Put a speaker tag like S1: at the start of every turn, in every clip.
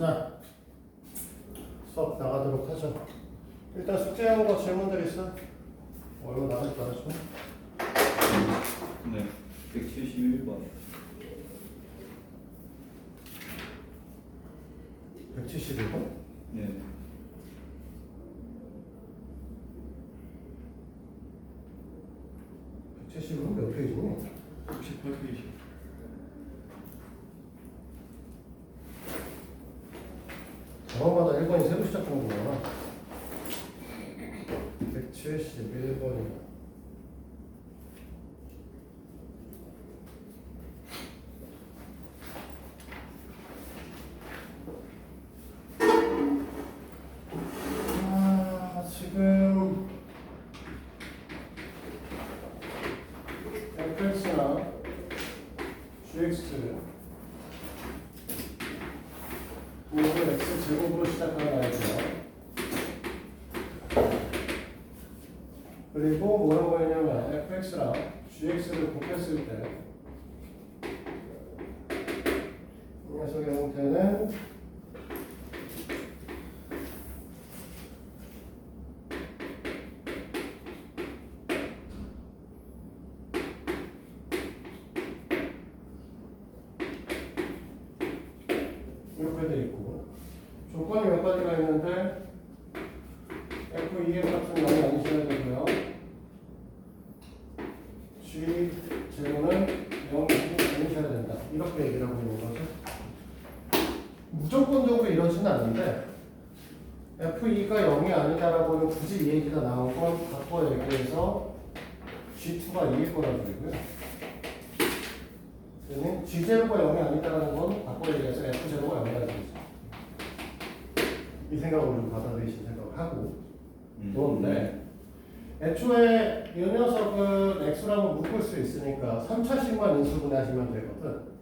S1: 자, 수업 나가도록 하죠. 일단 숙제한 거 질문들 있어? 이거 나갈 줄 알았어?
S2: 네, 171번.
S1: 171번?
S2: 네.
S1: 171번 몇 페이지니?
S2: 68페이지.
S1: 단어마다 1번이 새로 시작하는 거구나. 171번이다. 지금 fx나 gx 이걸 x 제곱으로 시작하는 아이디어. 그리고 뭐라고 했냐면 fx랑 gx를 곱했을 때 이 녀석의 형태는 이렇게 돼 있고, 조건이 몇 가지가 있는데 f2의 값은 0이 아니셔야 되고요, g 제로는 0이 아니셔야 된다, 이렇게 얘기를 하고 있는 거죠. 무조건적으로 이러지는 않는데 f2가 0이 아니다라고는 굳이 이 얘기가 나온 건 바꿔 얘기해서 g2가 2일 거라는 소리고요. 그러면 g0가 0이 아니다라는 건 바꿔 얘기해서 f0가 0이라는 거죠. 이 생각을 좀 받아들이신 생각을 하고 놓은데, 애초에 이 녀석은 x라고 묶을 수 있으니까 3차식만 인수분해하시면 되거든.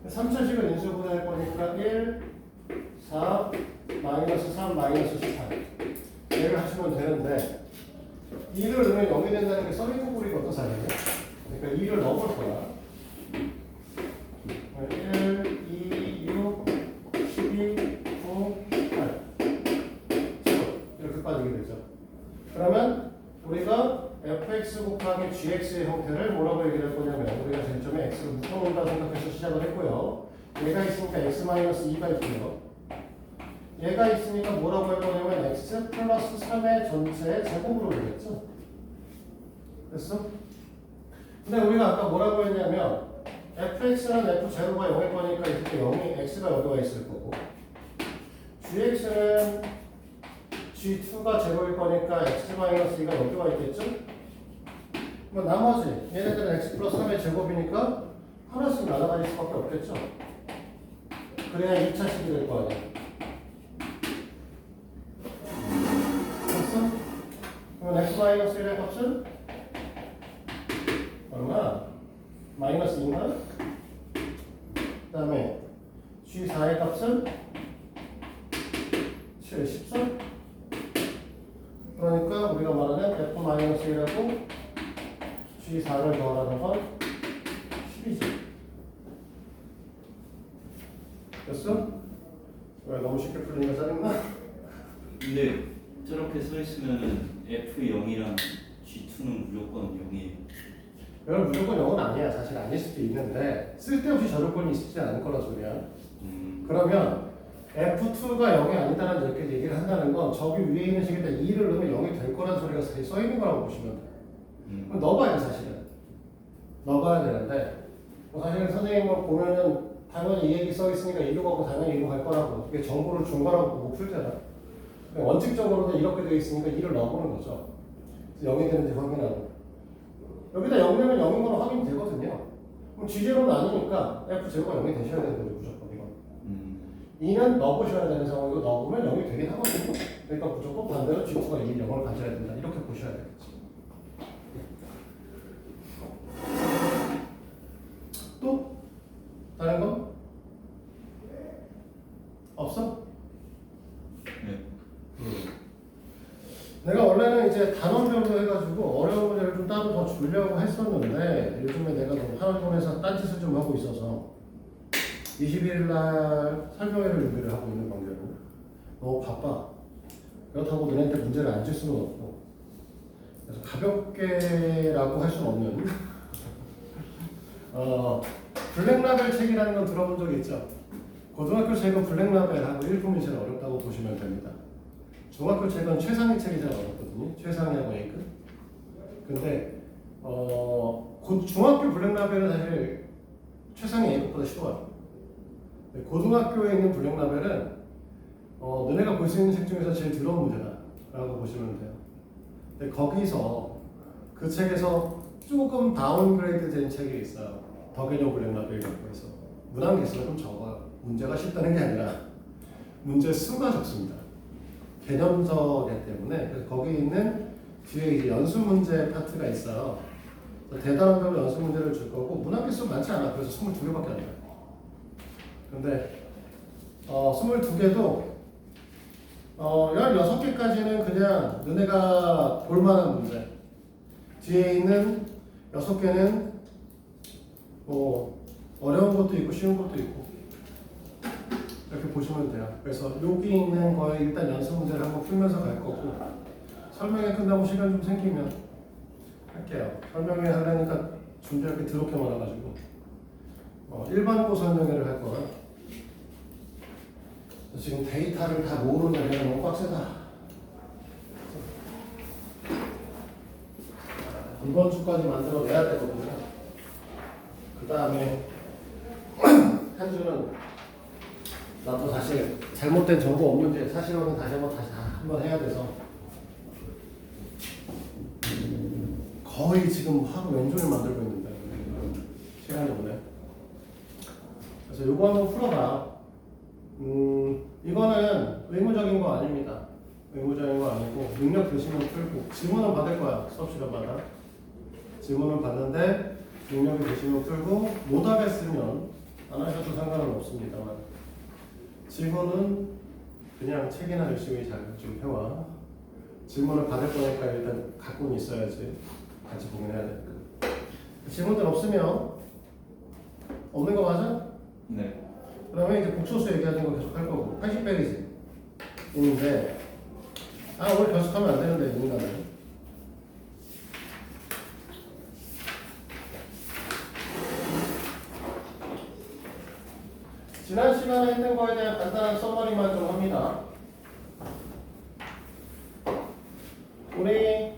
S1: 3차식을 인수분해할 거니까 1, 4, 마이너스 3, 마이너스 18 얘를 하시면 되는데, 2를 넣으면 0이 된다는 게 써있는 꼴이거든 사실은. 그러니까 2를 넣어볼 거야. 1, 2, 6, 12, 9, 8 이렇게 빠지게 되죠. 그러면 우리가 fx 곱하기 gx의 형태를 뭐라고 얘기를 할 거냐면, 우리가 쟁점에 x를 묶어놓는다 생각해서 시작을 했고요. 얘가 있으니까 x-2가 있고요. 얘가 있으니까 뭐라고 할 거냐면 x 플러스 3의 전체의 제곱으로 되겠죠. 됐어? 근데 우리가 아까 뭐라고 했냐면 fx는 f0가 0일 거니까 이렇게 0이 x가 여기 와 있을 거고, gx는 g2가 제로일 거니까 x-2가 여기 와 있겠죠? 그럼 나머지 얘네들은 x 플러스 3의 제곱이니까 하나씩 날아다닐 수밖에 없겠죠? 그래야 2차식이 될 거 아니야. 됐어? 그러면 x-1의 값은 얼마? 마이너스 2만? 그 다음에 g4의 값은 7, 13? 그러니까 우리가 말하는 f-1하고 g4를 더하라는 건 10이지. 됐어? 왜 너무 쉽게 풀리니까 짜증나?
S2: 근데 저렇게 써 있으면은 F0이랑 G2는 무조건 0이에요.
S1: 이건 무조건 0은 아니야. 사실 아닐 수도 있는데 쓸데없이 저조건이 있지 않을 거란 소리야. 그러면 F2가 0이 아니다라는 이렇게 얘기를 한다는 건 저기 위에 있는 식에다 2를 넣으면 0이 될 거란 소리가 써 있는 거라고 보시면 돼. 그럼 넣어봐야 돼, 사실은. 넣어봐야 되는데, 뭐 사실은 선생님은 보면은 당연히 이 얘기 써 있으니까 이로 가고 당연히 이로 갈 거라고, 이게 정보를 준 거라고 보고 풀잖아. 근데 원칙적으로는 이렇게 되어 있으니까 2를 넣어보는 거죠. 그래서 0이 되는지 확인하고. 여기다 0 되면 0인 걸로 확인이 되거든요. 그럼 G0는 아니니까 F0가 0이 되셔야 되는 거죠, 무조건 이건. 2는 넣어보셔야 되는 상황이고, 넣어보면 0이 되긴 하거든요. 그러니까 무조건 반대로 G2가 2, 0을 가져야 된다, 이렇게 보셔야 되겠지. 또? 다른 거? 없어?
S2: 네.
S1: 내가 원래는 이제 단원별로 해가지고 어려운 문제를 좀 따로 더 주려고 했었는데, 요즘에 내가 너무 하나원에서 딴짓을 좀 하고 있어서 21일 날 설명회를 준비를 하고 있는 관계로 너무 바빠. 그렇다고 너네한테 문제를 안 줄 수는 없고, 그래서 가볍게라고 할 수는 없는 블랙라벨 책이라는 건 들어본 적 있죠? 고등학교 책은 블랙라벨하고 일품이 제일 어렵다고 보시면 됩니다. 중학교 책은 최상위 책이 제일 어렵거든요. 최상위하고 A급. 근데 중학교 블랙라벨은 사실 최상위 A급보다 쉬워요. 고등학교에 있는 블랙라벨은 너네가 볼 수 있는 책 중에서 제일 더러운 문제다라고 보시면 돼요. 근데 거기서 그 책에서 조금 다운그레이드 된 책이 있어요. 더 개념 블랙라벨이라고 해서 문항 개수가 좀 적어요. 문제가 쉽다는 게 아니라 문제 수가 적습니다. 개념서이기 때문에. 그래서 거기 있는 뒤에 이제 연수 문제 파트가 있어요. 대단한 걸 연수 문제를 줄 거고 문항 개수 많지 않아. 그래서 22개밖에 안 돼요. 근데 22개도 16개까지는 그냥 너네가 볼만한 문제. 뒤에 있는 6개는 어려운 것도 있고 쉬운 것도 있고 이렇게 보시면 돼요. 그래서 여기 있는 거에 일단 연습 문제를 한번 풀면서 갈 거고 설명회 끝나고 시간 좀 생기면 할게요. 설명회 하려니까 준비할 게 더럽게 많아가지고 일반고 설명회를 할 거라 지금 데이터를 다 모으는 게 너무 빡세다. 이번 주까지 만들어내야 되거든요. 그 다음에 한 주는 나도 사실 잘못된 정보 없는지 사실은 다시 한번 해야 돼서 거의 지금 하루 왼종일 만들고 있는데 시간이 없네. 그래서 요거 한번 풀어봐. 이거는 의무적인 거 아닙니다. 의무적인 거 아니고 능력 되시면 풀고 지문은 받을 거야. 수업 시간마다 지문은 받는데 능력이 되시면 풀고 못 하겠으면 안 하셔도 상관은 없습니다만 지문은 그냥 책이나 열심히 잘 좀 해와. 질문을 받을 거니까 일단 갖고는 있어야지. 같이 보긴 해야 되니까. 질문들 없으면 없는 거 맞아?
S2: 네.
S1: 그러면 이제 복소수 얘기하는 거 계속 할 거고 80페이지 있는데 오늘 계속하면 안 되는데 이 인간은 지난 시간에 했던 거에 대한 간단한 서머리만 좀 합니다. 우리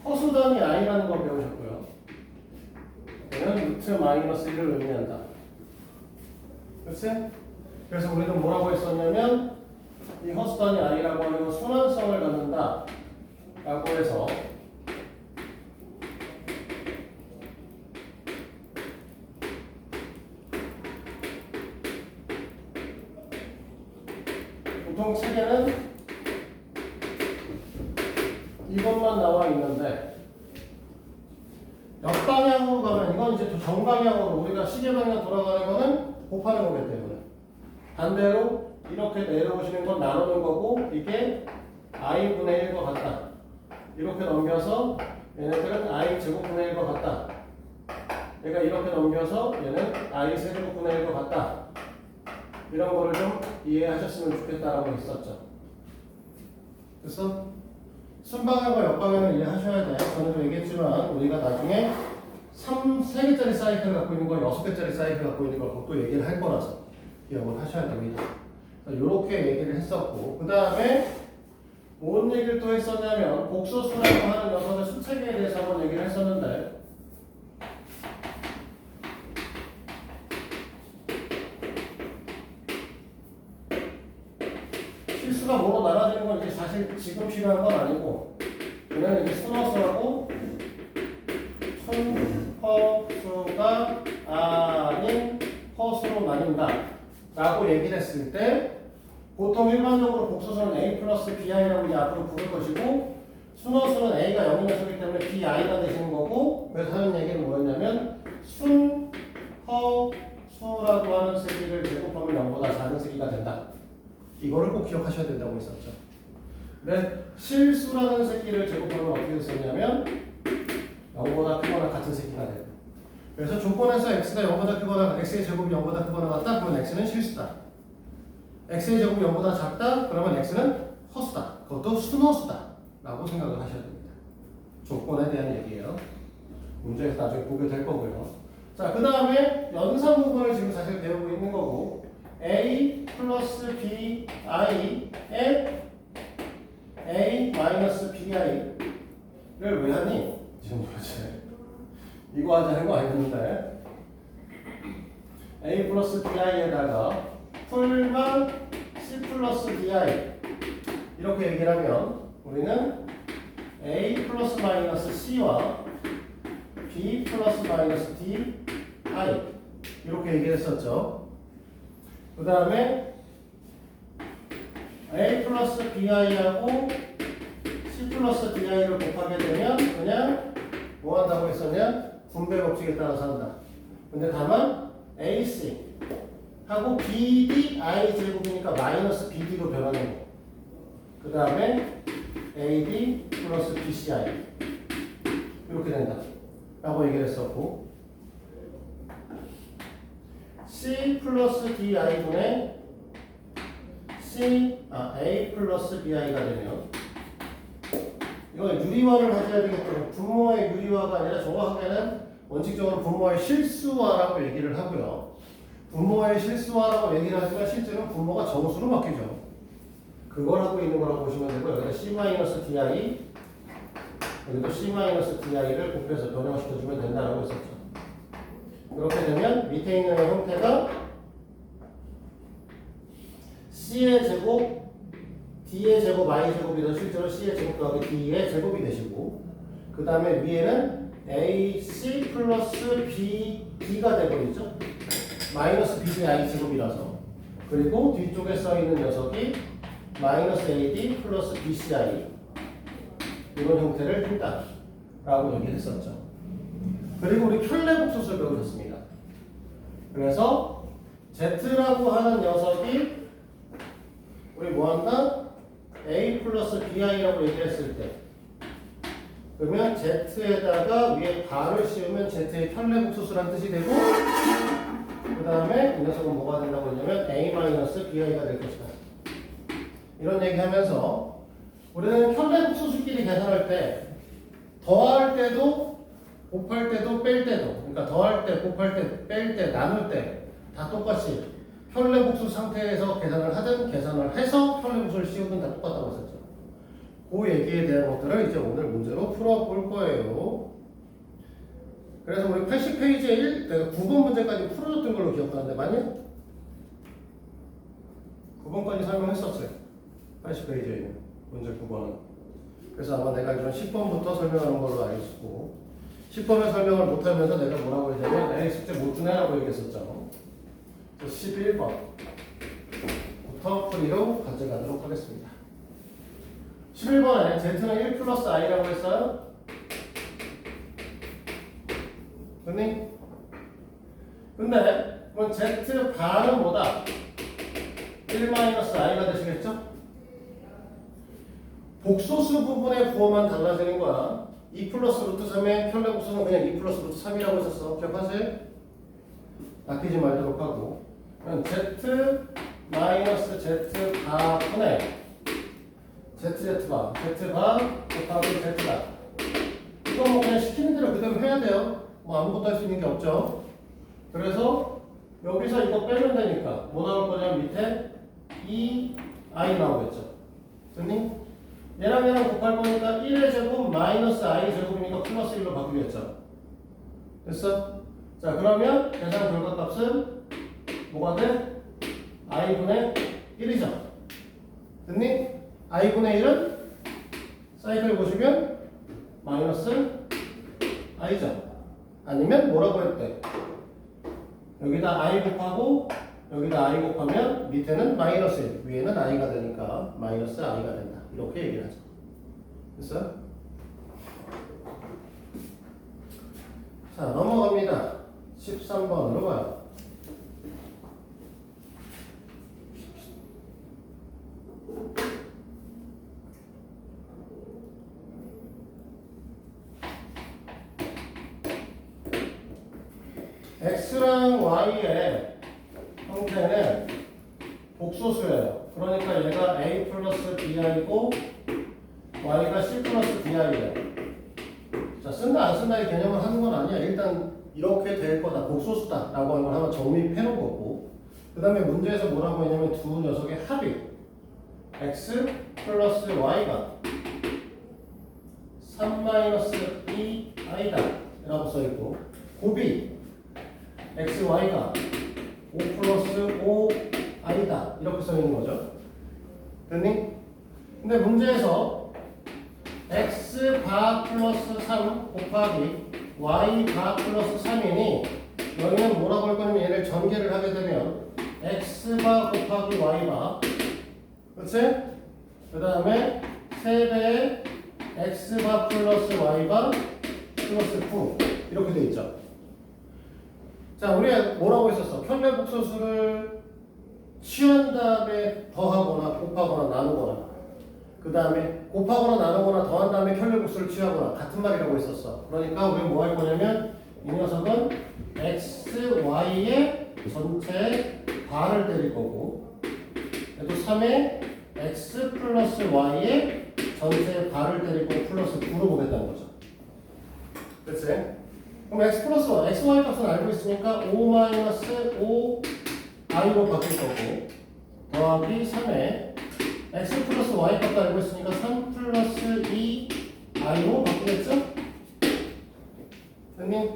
S1: 허수단위 i라는 거 배우셨고요. 얘는 루트 마이너스 1을 의미한다. 그렇지? 그래서 우리는 뭐라고 했었냐면 이 허수단위 i라고 하는 건 순환성을 갖는다 라고 해서 보통 책에는 이것만 나와 있는데 역방향으로 가면 이건 이제 정방향으로 우리가 시계 방향 돌아가는 거는 곱하는 거기 때문에 반대로 이렇게 내려오시는 건 나누는 거고 이게 i분의 1과 같다. 이렇게 넘겨서 얘네들은 i 제곱분의 1과 같다. 그러니까 이렇게 넘겨서 얘는 i 세제곱분의 1과 같다. 이런 거를 좀 이해하셨으면 좋겠다라고 했었죠. 그래서 순방향과 역방향을 이해하셔야 돼요. 전에도 얘기했지만 우리가 나중에 3개짜리 사이클을 갖고 있는 거 6개짜리 사이클을 갖고 있는 걸 그것도 얘기를 할 거라서 기억을 하셔야 됩니다. 이렇게 얘기를 했었고 그 다음에 뭔 얘기를 또 했었냐면 복소수라고 하는 녀석의 수체계에 대해서 한번 얘기를 했었는데 실수가 뭐로 나눠지는 건 이제 사실 지금 필요한 건 아니고 그냥 이제 순허수하고 순허수가 아닌 허수로 나뉜다 라고 얘기를 했을 때 보통 일반적으로 복소수는 A 플러스 BI라고 이제 앞으로 부를 것이고 순허수는 A가 0인 녀석이기 때문에 BI가 되시는 거고 그래서 하는 얘기는 뭐였냐면 순허수라고 하는 세기를 제곱하면 0보다 작은 세기가 된다. 이거를 꼭 기억하셔야 된다고 했었죠. 근데 실수라는 세기를 제곱하면 어떻게 썼냐면 0보다 크거나 같은 세기가 돼요. 그래서 조건에서 x가 0보다 크거나 x의 제곱이 0보다 크거나 같다. 그러면 x는 실수다. x의 제곱이 0보다 작다. 그러면 x는 허수다. 그것도 순허수다. 라고 생각을 하셔야 됩니다. 조건에 대한 얘기예요. 문제에서 나중에 보게 될 거고요. 자, 그 다음에 연산 부분을 지금 사실 배우고 있는 거고 a 플러스 b i 에 a 마이너스 bi를 왜 하니? 지금 도대체 이거 하자는 거 아닌데 a 플러스 bi에다가 풀만 c 플러스 bi 이렇게 얘기를 하면 우리는 a 플러스 마이너스 c와 b 플러스 마이너스 d i 이렇게 얘기를 했었죠. 그 다음에 a 플러스 bi하고 c 플러스 di를 곱하게 되면 그냥 뭐 한다고 했었냐? 분배 법칙에 따라서 한다. 근데 다만 ac 하고 bd i 제곱이니까 마이너스 bd로 변하는 거. 그 다음에 ad 플러스 bci 이렇게 된다 라고 얘기를 했었고 c 플러스 di분의 a 플러스 bi가 되면 이건 유리화를 가져야 되기 때문에 분모의 유리화가 아니라 정확하게는 원칙적으로 분모의 실수화라고 얘기를 하고요. 분모의 실수화라고 얘기를 하지만 실제로는 분모가 정수로 바뀌죠. 그걸 하고 있는 거라고 보시면 되고 여기다 c-di 여기도 c-di를 곱해서 변형시켜주면 된다라고 했었죠. 그렇게 되면 밑에 있는 형태가 c의 제곱, d의 제곱, i 제곱이라 실제로 c의 제곱 더하기 d의 제곱이 되시고 그 다음에 위에는 ac 플러스 b가 되버리죠. 마이너스 b의 i 제곱이라서 그리고 뒤쪽에 써있는 녀석이 마이너스 ad 플러스 bci 이런 형태를 띈다 라고 얘기를 했었죠. 그리고 우리 켤레복수를 배우셨습니다. 그래서 z라고 하는 녀석이 우리 뭐한다? a 플러스 bi라고 얘기했을 때 그러면 z에다가 위에 바를 씌우면 z의 켤레복수라는 뜻이 되고 그 다음에 이 녀석은 뭐가 된다고 했냐면 a 마이너스 bi가 될 것이다. 이런 얘기하면서 우리는 켤레복수끼리 계산할 때 더할 때도 곱할 때도 뺄 때도 그러니까 더할 때, 곱할 때, 뺄 때, 나눌 때 다 똑같이 켤레복수 상태에서 계산을 하든 계산을 해서 켤레복수를 씌우든 다 똑같다고 했었죠. 그 얘기에 대한 것들을 이제 오늘 문제로 풀어볼 거예요. 그래서 우리 80페이지에 내가 9번 문제까지 풀어줬던 걸로 기억하는데 맞냐? 9번까지 설명했었어요. 80페이지에 있는 문제 9번은. 그래서 아마 내가 이런 10번부터 설명하는 걸로 알고 있고 10번을 설명을 못하면서 내가 뭐라고 했냐면 에이 숙제 못 주네라고 얘기했었죠. 11번부터 풀이로 가져가도록 하겠습니다. 11번에 z는 1 플러스 i라고 했어요. 됐니? 근데 그럼 z 반은 뭐다? 1 마이너스 i가 되시겠죠? 복소수 부분의 부호만 달라지는 거야. 2 플러스 루트 3의 켤레복수는 그냥 2 플러스 루트 3이라고 했었어. 기억하세요? 아끼지 말도록 하고 그럼 z 마이너스 z 바분의 z 바 곱하기 z 바 이건 뭐 그냥 시키는 대로 그대로 해야 돼요. 뭐 아무것도 할 수 있는 게 없죠. 그래서 여기서 이거 빼면 되니까 뭐 나올 거냐면 밑에 2i 나오겠죠. 됐니? 얘랑 곱할 거니까 1의 제곱 마이너스 i 제곱이니까 플러스 1로 바꾸겠죠. 됐어? 자 그러면 계산 결과값은 뭐가 돼? i분의 1이죠. 됐니? i분의 1은 사이클 보시면 마이너스 i죠. 아니면 뭐라고 했대? 여기다 i 곱하고 여기다 i 곱하면 밑에는 마이너스 1, 위에는 i가 되니까 마이너스 i가 된다. 이렇게 얘기를 하죠. 됐어요? 자 넘어갑니다. 13번으로 가요. x랑 y의 형태는 복소수예요. 그러니까 얘가 a 플러스 bi고 y가 c 플러스 di예요. 자, 쓴다 안 쓴다의 개념을 하는 건 아니야. 일단 이렇게 될 거다, 복소수다 라고 하는 걸 한번 정립해 놓은 거고, 그 다음에 문제에서 뭐라고 했냐면 두 녀석의 합이 x 플러스 y가 3-2i다 라고 써있고, 곱이 x, y가 5 플러스 5i다 이렇게 써있는 거죠. 됐니? 근데 문제에서 x 바 플러스 3 곱하기 y 바 플러스 3이니 여기는 뭐라고 할 거냐면 얘를 전개를 하게 되면 x 바 곱하기 y 바, 그렇지? 그 다음에 3배의 x 바 플러스 y 바 플러스 9 이렇게 돼 있죠. 자, 우리가 뭐라고 했었어? 켤레복소수를 취한 다음에 더하거나 곱하거나 나누거나, 그 다음에 곱하거나 나누거나 더한 다음에 켤레복수를 취하거나 같은 말이라고 했었어. 그러니까 우리는 뭐 할 거냐면 이 녀석은 x, y의 전체 바를 때릴 거고, 얘도 3의 x 플러스 y의 전체 바를 때릴 거고 플러스 9로 보겠다는 거죠. 그치? 그럼 x 플러스 y, x, y 값은 알고 있으니까 5 마이너스 5 i로 바뀔 거고, 더하기 3에 x 플러스 y 값도 알고 있으니까 3 플러스 2 i로 바꾸겠죠? 됐니?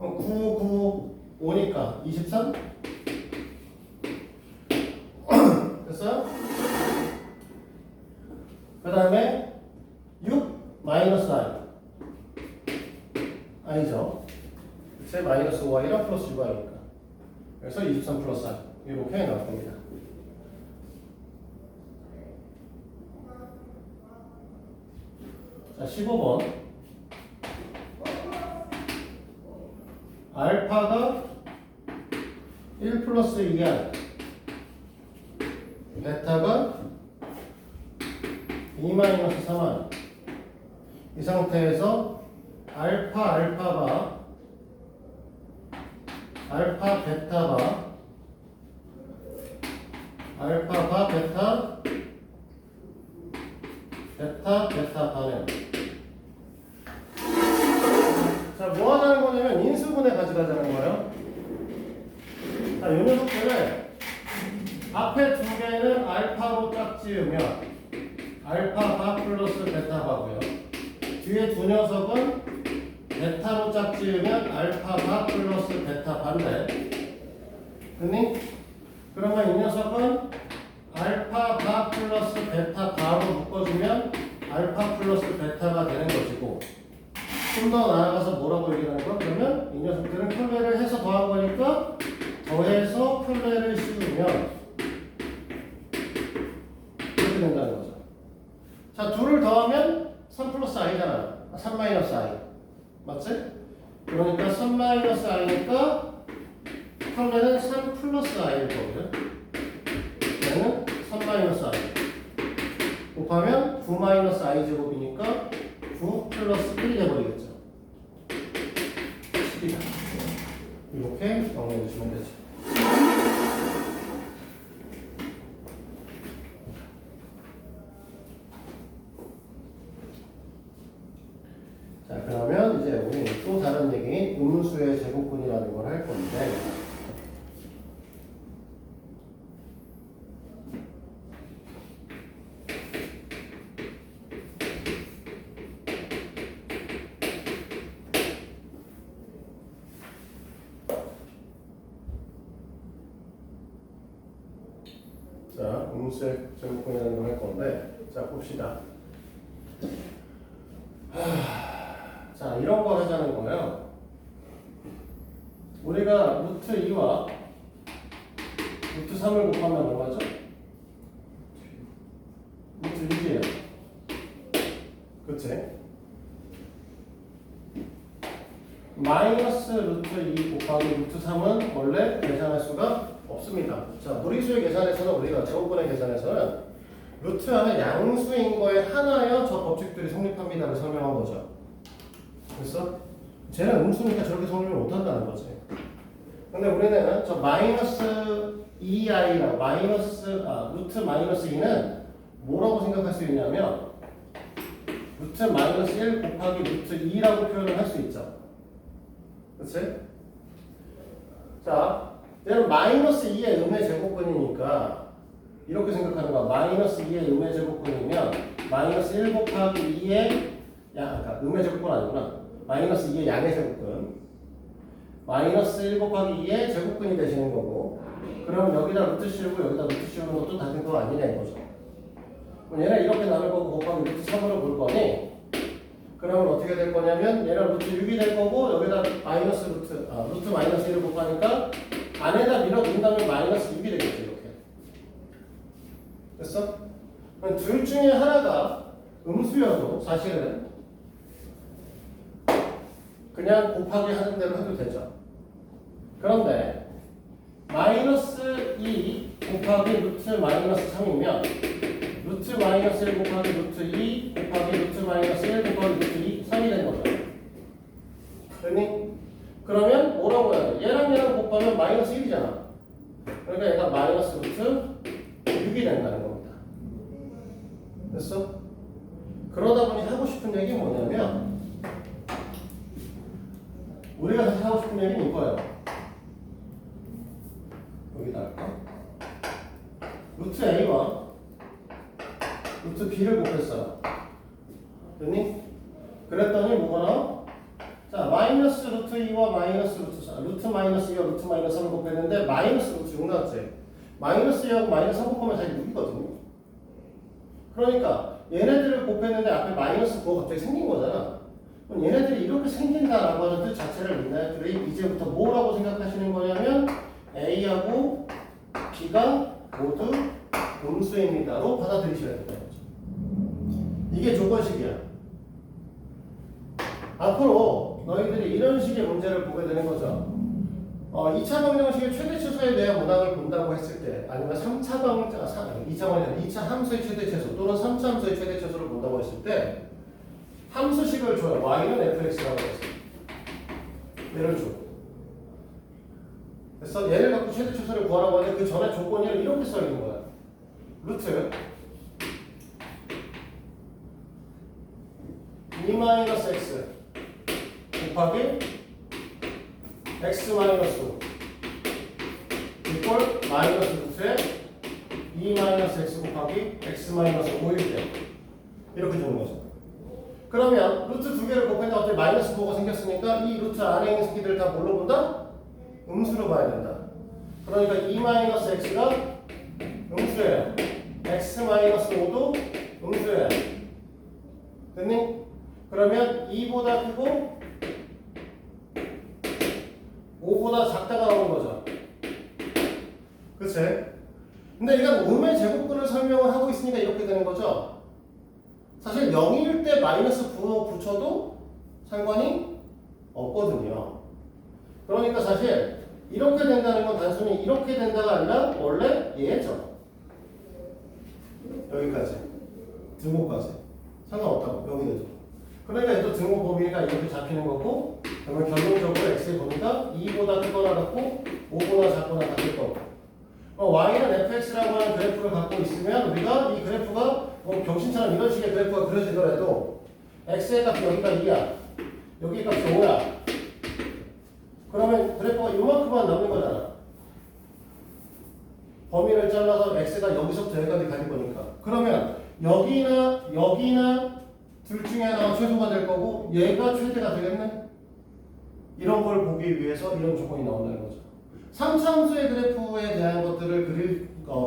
S1: 9, 9, 5니까 23? 됐어요? 그 다음에 6 마이너스 i 아니죠? 그치? 마이너스 5i랑 플러스 6i니까 그래서 23 플러스 i 이렇게 나올 겁니다. 자, 15번 알파가 1 플러스 2i 베타가 2 마이너스 3i 이 상태에서 알파 알파바 알파 베타바 알파바 베타 베타 베타 바네요. 자, 뭐 하자는 거냐면 인수분해 가져가자는 거예요. 자, 요 녀석들을 앞에 두 개는 알파로 짝지으면 알파바 플러스 베타바고요. 뒤에 두 녀석은 베타로 짝지으면 알파바 플러스 베타바인데, 됐니? 그러면 이 녀석은 알파바 플러스 베타바로 묶어주면 알파 플러스 베타가 되는 것이고, 좀 더 나아가서 뭐라고 얘기하는 거야? 그러면 이 녀석들은 켤레를 해서 더한 거니까 더해서 켤레를 씌우면 이렇게 된다는 거죠. 자, 둘을 더하면 3 플러스 i잖아. 3 마이너스 i. 맞지? 그러니까 3 마이너스 i니까 켤레는 3 플러스 i일 거거든. 얘는 3 마이너스 i. 곱하면 9 마이너스 i 제곱이니까 9 플러스 1이 돼버리겠죠. 10이다. 이렇게 정리해 주시면 되죠. 자, 그러면 이제 우리는 또 다른 얘기인 음수의 제곱근이라는 걸 할 건데, 자, 음수의 제곱근이라는 걸 할 건데, 자, 봅시다. 자, 이런 거 하자는 거예요. 우리가 루트 2와 루트 3을 곱하면 얼마죠? 루트 6이에요. 그치? 마이너스 루트 2 곱하기 루트 3은 원래 계산할 수가 없습니다. 자, 무리수의 계산에서는 우리가 제곱근의 계산에서는 루트 안에 양수인 거에 하나여 저 법칙들이 성립합니다를 설명한 거죠. 그래서 쟤는 음수니까 저렇게 성립을 못한다는 거지. 근데 우리는 저 마이너스 2i랑 루트 마이너스 2는 뭐라고 생각할 수 있냐면 루트 마이너스 1 곱하기 루트 2라고 표현을 할 수 있죠. 그치? 자, 얘는 마이너스 2의 음의 제곱근이니까 이렇게 생각하는 거야. 마이너스 2의 음의 제곱근이면 마이너스 1 곱하기 2의 그러니까 음의 제곱근 아니구나. 마이너스 2의 양의 제곱근. 마이너스 1 곱하기 2의 제곱근이 되시는 거고, 그러면 여기다 루트 씌우고 여기다 루트 씌우는 것도 같은 거 아니냐 이거죠. 그럼 얘는 이렇게 나눌 거고 곱하기 루트 3으로 볼 거니, 그러면 어떻게 될 거냐면 얘는 루트 6이 될 거고 여기다 마이너스 루트 마이너스 1을 곱하니까 안에다 밀어둔 다음에 마이너스 6이 되겠죠. 이렇게 됐어? 그럼 둘 중에 하나가 음수여도 사실은 그냥 곱하기 하는 대로 해도 되죠. 그런데 마이너스 2 곱하기 루트 마이너스 3이면 루트 마이너스 1 곱하기 루트 2 곱하기 루트 마이너스 1 곱하기 루트 2 3이 된 거죠. 그러니? 그러면 뭐라고 해야 돼? 얘랑 곱하면 마이너스 1이잖아. 그러니까 얘가 마이너스 루트 6이 된다는 겁니다. 됐어? 그러다 보니 하고 싶은 얘기 뭐냐면 우리가 다시 하고 싶은 얘기는 이거예요. 여기다 할까? 루트 A와 루트 B를 곱했어요. 됐니? 그랬더니 뭐가 나와? 자, 마이너스 루트 2와 마이너스 루트 4, 루트 마이너스 2와 루트 마이너스 3을 곱했는데 마이너스 루트 6 나왔지? 마이너스 2하고 마이너스 3 곱하면 다 6이거든요. 그러니까 얘네들을 곱했는데 앞에 마이너스 9가 갑자기 생긴 거잖아. 그럼 얘네들이 이렇게 생긴다라고 하는 뜻 자체를 얘네들이 이제부터 뭐라고 생각하시는 거냐면 A하고 B가 모두 음수입니다로 받아들이셔야 된다는 거죠. 이게 조건식이야. 앞으로 너희들이 이런 식의 문제를 보게 되는 거죠. 2차 방정식의 최대 최소에 대한 문항을 본다고 했을 때, 아니면 2차 함수의 최대 최소 또는 3차 함수의 최대 최소를 본다고 했을 때 함수식을 줘요. y는 fx라고 했어. 얘를 줘. 그래서 얘를 갖고 최대 최소를 구하라고 하는데 그 전에 조건이 이렇게 써 있는 거야. 루트 2-x 곱하기 x-5 이꼴 마이너스 루트에 2-x 곱하기 x-5일 때 이렇게 주는 거죠. 그러면 루트 두 개를 곱했는데 어떻게 마이너스 9가 생겼으니까 이 루트 안에 있는 새끼들 다 뭘로 본다? 음수로 봐야 된다. 그러니까 2-x가 음수예요. x-5도 음수예요. 됐니? 그러면 2보다 크고 5보다 작다가 나오는 거죠. 그치? 근데 이건 음의 제곱근을 설명을 하고 있으니까 이렇게 되는 거죠. 사실 0일 때 마이너스 9 붙여도 상관이 없거든요. 그러니까 사실 이렇게 된다는 건 단순히 이렇게 된다가 아니라 원래 얘죠. 여기까지. 등호까지. 상관없다고. 여기 되죠. 그러니까 얘도 등호 범위가 이렇게 잡히는 거고, 그러면 결론적으로 x의 범위가 2보다 크거나 같고 5보다 작거나 같을 거고, y는 fx라고 하는 그래프를 갖고 있으면 우리가 이 그래프가 병신처럼 이런 식의 그래프가 그려지더라도 x의 값이 여기가 2야, 여기 값이 5야. 그러면 그래프가 이만큼만 남는 거잖아. 범위를 잘라서 x가 여기서부터 여기까지 가는 거니까. 그러면 여기나 둘 중에 하나가 최소가 될 거고 얘가 최대가 되겠네? 이런 걸 보기 위해서 이런 조건이 나온다는 거죠. 3차함수의 그래프에 대한 것들을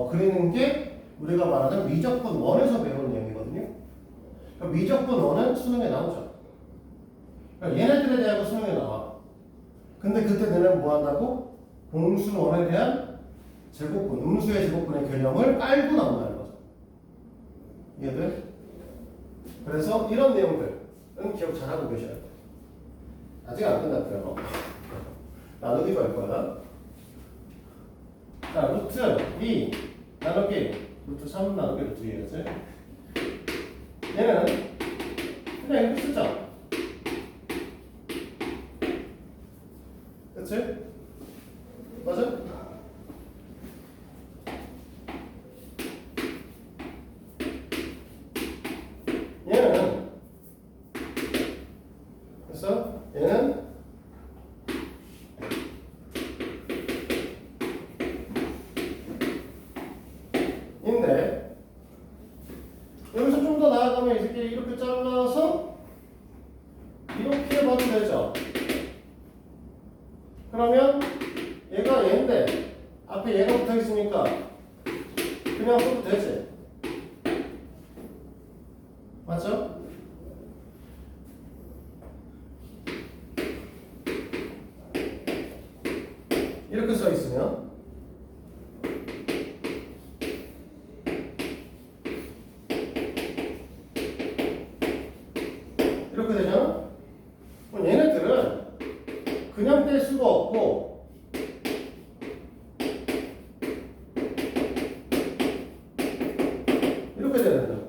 S1: 그리는 게 우리가 말하는 미적분 1에서 배우는 내용이거든요. 그러니까 미적분 1은 수능에 나오죠. 그러니까 얘네들에 대한 거 수능에 나와. 근데 그때 너는 뭐 한다고? 공수 1에 대한 제곱분, 음수의 제곱분의 개념을 깔고 나온다는 거죠. 이해돼? 그래서 이런 내용들은 기억 잘하고 계셔야 돼요. 아직 안 끝났고요. 나누기도 할 거야. 자, 루트 2 나누기 루트 3 나누기 루트 2였지. 얘는 그냥 이렇게 쓰자. 그치? 그냥 써도 되지. 맞죠? 이렇게 써 있으면 이렇게 되잖아? 그럼 얘네들은 그냥 뗄 수가 없고 이렇게 돼야 된다.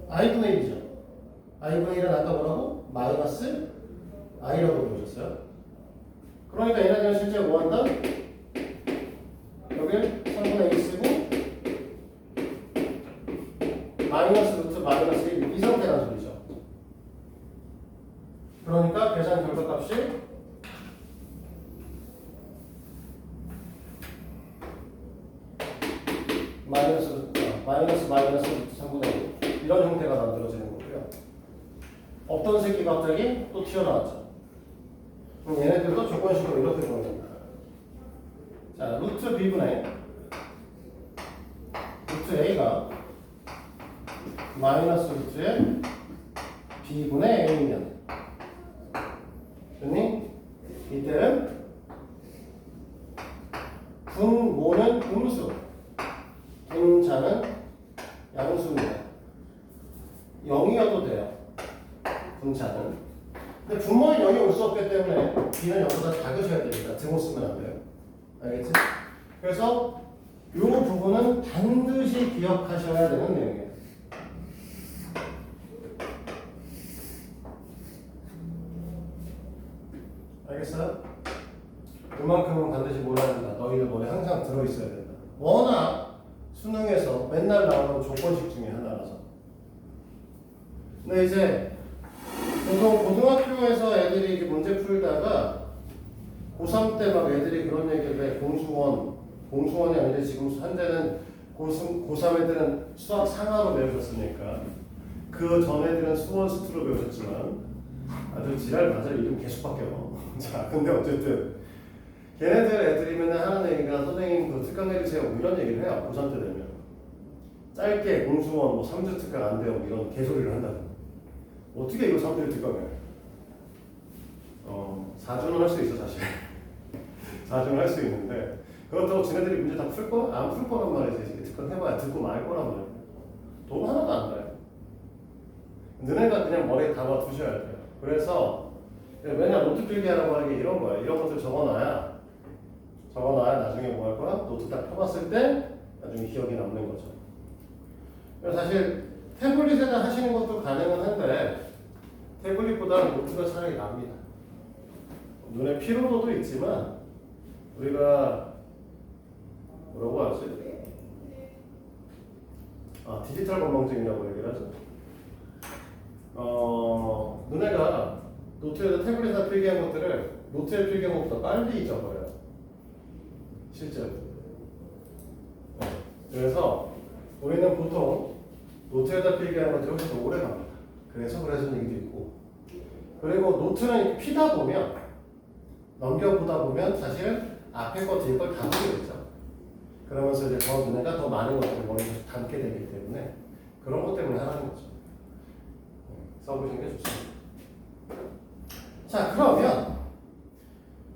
S1: i분의 1이죠. i분의 1은 아까 뭐라고? 마이너스 i라고 보셨어요? 그러니까 얘네들은 실제 뭐 한다? 여길 3분의 1 쓰고 마이너스 루트 마이너스 1 이 상태라는 소리죠. 그러니까 계산 결과값이 마이너스 루트 3분의 1 이런 형태가 만들어지는 거고요. 없던 새끼 갑자기 또 튀어나왔죠. 그럼 얘네들도 조건식으로 이렇게 보면 됩니다. 자, 루트 b분의 루트 a가 마이너스 루트의 b분의 a면 됐니? 이때는 분모는 음수, 분자는 양수입니다. 0이어도 돼요. 분자는. 근데 분모는 0이 올 수 없기 때문에 b는 0보다 작으셔야 됩니다. 등호 쓰면 안 돼요. 알겠지? 그래서 이 부분은 반드시 기억하셔야 되는 내용이에요. 알겠어요? 그만큼은 반드시 몰아야 된다. 너희들 머리에 항상 들어있어야 된다. 워낙 수능에서 맨날 나오는 조건식 중에 하나라서. 근데 이제 보통 고등학교에서 애들이 이렇게 문제 풀다가 고3 때 막 애들이 그런 얘기를 해. 공수원이 아니라 지금 한때는 고3 애들은 수학 상하로 배우셨으니까 그 전 애들은 수원 수투로 배우셨지만 아주 지랄 맞아요. 이름 계속 바뀌어. 자, 근데 어쨌든 걔네들 애들이 맨날 하는 얘기가 선생님 그 특강 내리세요 뭐 이런 얘기를 해요. 고3 때 되면 짧게 공수원 뭐 3주 특강 안 돼요 뭐 이런 개소리를 한다고. 어떻게 이거 3주를 특강해? 4주는 할 수 있어 사실. 4주는 할 수 있는데 그렇다고 지네들이 문제 다 풀 거? 안 풀 거란 말이지. 특강 해봐야 듣고 말 거란 말이야. 돈 하나도 안 나요. 너네가 그냥 머리에 담아 두셔야 돼요. 그래서 맨날 노트 필기하라고 하는 게 이런 거야. 이런 것들 적어놔야 나중에 뭐 할 거야? 노트 딱 펴봤을 때 나중에 기억이 남는 거죠. 그래서 사실 태블릿에다 하시는 것도 가능은 한데 태블릿보다는 노트가 차라리 납니다. 눈에 피로도도 있지만 우리가 뭐라고 하지? 디지털 건망증이라고 얘기를 하죠. 너네가 노트에다 태블릿에다 필기한 것들을 노트에 필기한 것보다 빨리 잊어버려요. 실제로. 그래서 우리는 보통 노트에다 필기한 것들이 훨씬 더 오래 갑니다. 그래서 그러는 얘기도 있고. 그리고 노트는 피다 보면 넘겨보다 보면 사실 앞에 거 뒤에 걸 다 보게 되죠. 그러면서 이제 더 눈에가 더 많은 것들을 머리에 담게 되기 때문에 그런 것 때문에 하는 거죠. 써보시는 게 좋습니다. 자, 그러면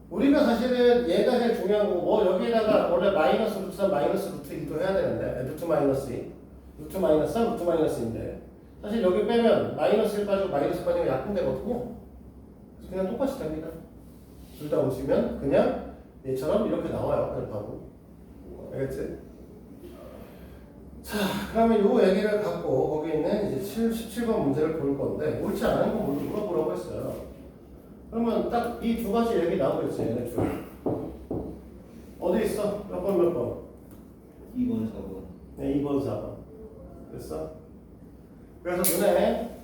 S1: 우리가 사실은 얘가 제일 중요한 거고 뭐 여기에다가 원래 마이너스 루트 3 마이너스 루트 2도 해야 되는데 루트 마이너스 2 루트 마이너스 3 루트 마이너스 2인데 사실 여기 빼면 마이너스 1 빠지고 마이너스 빠지고 약분되거든요. 그냥 똑같이 됩니다. 둘 다 오시면 그냥 얘처럼 이렇게 나와요. 그래프하고. 알겠지? 자, 그러면 요 얘기를 갖고 거기 있는 이제 17번 문제를 볼 건데 옳지 않은 거 물어보라고 했어요. 그러면 딱 이 두 가지 얘기 나오고 있어요. 얘네 둘. 어디 있어? 몇 번 몇 번?
S2: 2번, 4번.
S1: 네, 2번, 4번. 됐어? 그래서 눈에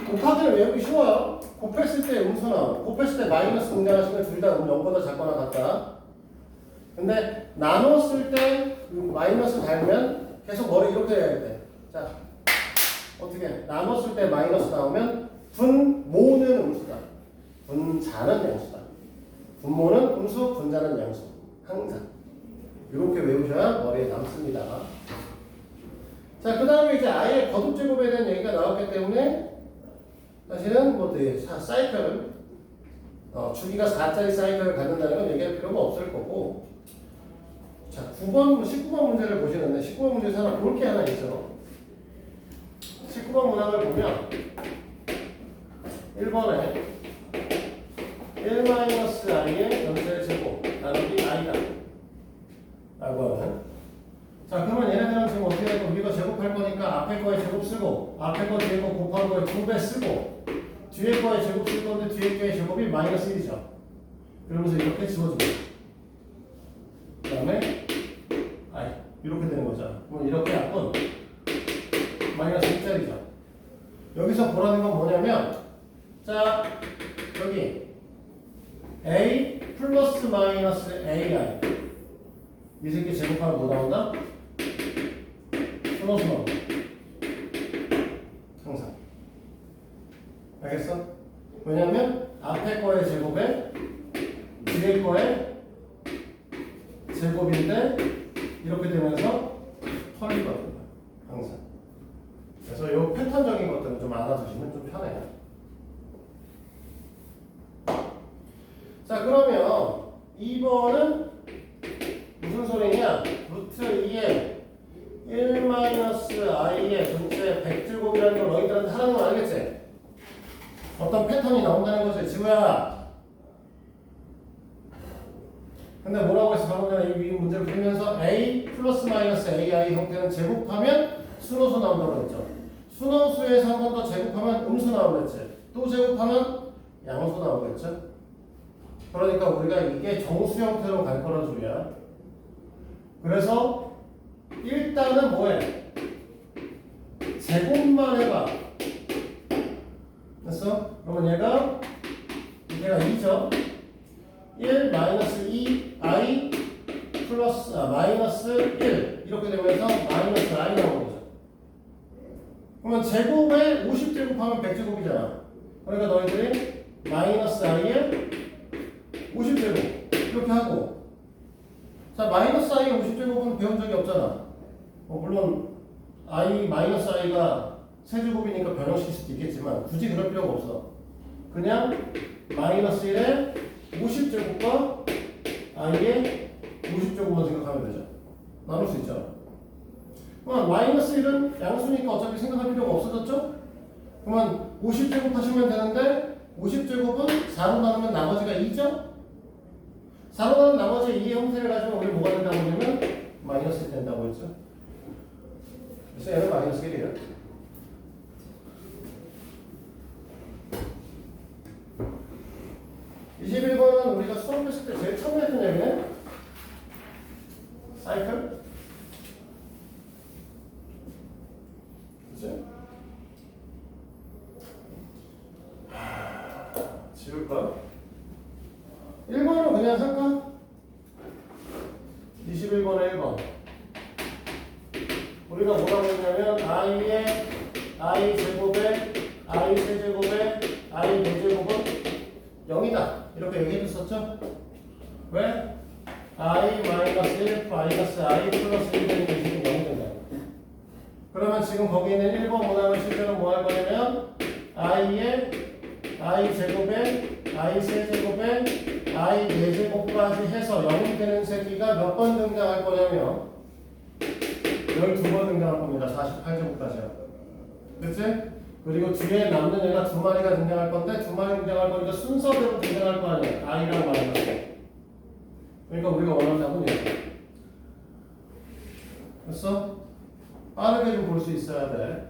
S1: 곱하기는 외우기 쉬워요. 곱했을 때 음수 나오고 곱했을 때 마이너스 등장하시면 둘 다 0보다 작거나 같다. 근데 나눴을 때 마이너스 달면 계속 머리 이렇게 해야 돼. 자, 어떻게? 나눴을 때 마이너스 나오면 분모는 음수다. 분자는 양수다. 분모는 음수, 분자는 양수. 항상. 이렇게 외우셔야 머리에 남습니다. 자, 그 다음에 이제 아예 거듭 제곱에 대한 얘기가 나왔기 때문에 사실은 뭐 사이클 주기가 4짜리 사이클을 갖는다는 건 얘기할 필요가 없을 거고. 자, 9번, 19번 문제를 보시는데 19번 문제에서 하나 볼 게 하나 있어. 19번 문항을 보면 1번에 1-i의 전체 제곱 나누기 i다 라고 하는. 자, 그러면 얘네들은 지금 어떻게 될 거? 우리가 제곱할 거니까 앞에 거에 제곱 쓰고 앞에 거 뒤에 거 곱한 거에 2배 쓰고 뒤에 거에 제곱 쓸 건데 뒤에 거에 제곱이 마이너스 1이죠. 그러면서 이렇게 지워줍니다. 그 다음에 이렇게 되는 거죠. 그럼 이렇게 약분 마이너스 1짜리죠. 여기서 보라는 건 뭐냐면, 자, 여기 a 플러스 마이너스 ai 이 새끼 제곱하면 뭐 나온다? 순호수 나온다. 항상. 알겠어? 왜냐면 앞에 거의 제곱에 뒤에 거의 제곱인데 이렇게 되면서 털리거든요. 항상. 그래서 이 패턴적인 것들은 좀 알아두시면 좀 편해요. 자, 그러면 2번은 무슨 소리냐? 루트 2에 1-i의 전체 100제곱이라는 걸 너희들한테 하라는 건 알겠지? 어떤 패턴이 나온다는 거지, 지우야. 근데 뭐라고 해서 방금 전에 이 문제를 풀면서 a 플러스 마이너스 ai 형태는 제곱하면 순호수 나온다고 했죠. 순호수에서 한 번 더 제곱하면 음수 나오겠지. 또 제곱하면 양수 나오겠죠. 그러니까 우리가 이게 정수 형태로 갈 거란 소리야. 그래서 일단은 뭐해? 제곱만 해봐. 됐어? 그러면 얘가 2죠. 1-2i 플러스 마이너스 1 이렇게 되면서 마이너스 i 나오는 거죠. 그러면 제곱에 50제곱하면 100제곱이잖아. 그러니까 너희들이 마이너스 i에 50제곱 이렇게 하고, 자, 마이너스 i의 50제곱은 배운 적이 없잖아. 물론 i 마이너스 i가 세제곱이니까 변형시킬 수도 있겠지만 굳이 그럴 필요가 없어. 그냥 마이너스 1에 50제곱과 i의 50제곱만 생각하면 되죠. 나눌 수 있죠. 그러면 마이너스 1은 양수니까 어차피 생각할 필요가 없어졌죠? 그러면 50제곱 하시면 되는데 50제곱은 4로 나누면 나머지가 2죠? 4로 나누면 나머지 2의 형태를 가지고 우리 뭐가 된다고 하냐면 마이너스 1 된다고 했죠. 그래서 얘는 마이너스 1이에요. 21번은 우리가 수업했을 때 제일 처음 했던 얘기네? 사이클? 그치? 지울까? 1번은 그냥 할까? 21번에 1번. 우리가 뭐라고 했냐면 i 제곱에 i 세제곱에 i 4제곱은 0이다. 이렇게 얘기해줬었죠? 왜? i-1 마이너스 i 플러스 1 되는 게 지금 0이 된다. 그러면 지금 거기 있는 1번 문항을 실제로 뭐 할 거냐면 i의 i 제곱에 i 세제곱에 i 4제곱까지 해서 0이 되는 새끼가 몇 번 등장할 거냐면 12번 등장할 겁니다. 48제곱까지요. 그치? 그리고 뒤에 남는 애가 2마리가 등장할 건데 2마리 등장할 거니까 순서대로 등장할 거 아니야. i랑 마이너스. 그러니까 우리가 원하는 답은 얘다. 됐어? 빠르게 좀 볼 수 있어야 돼.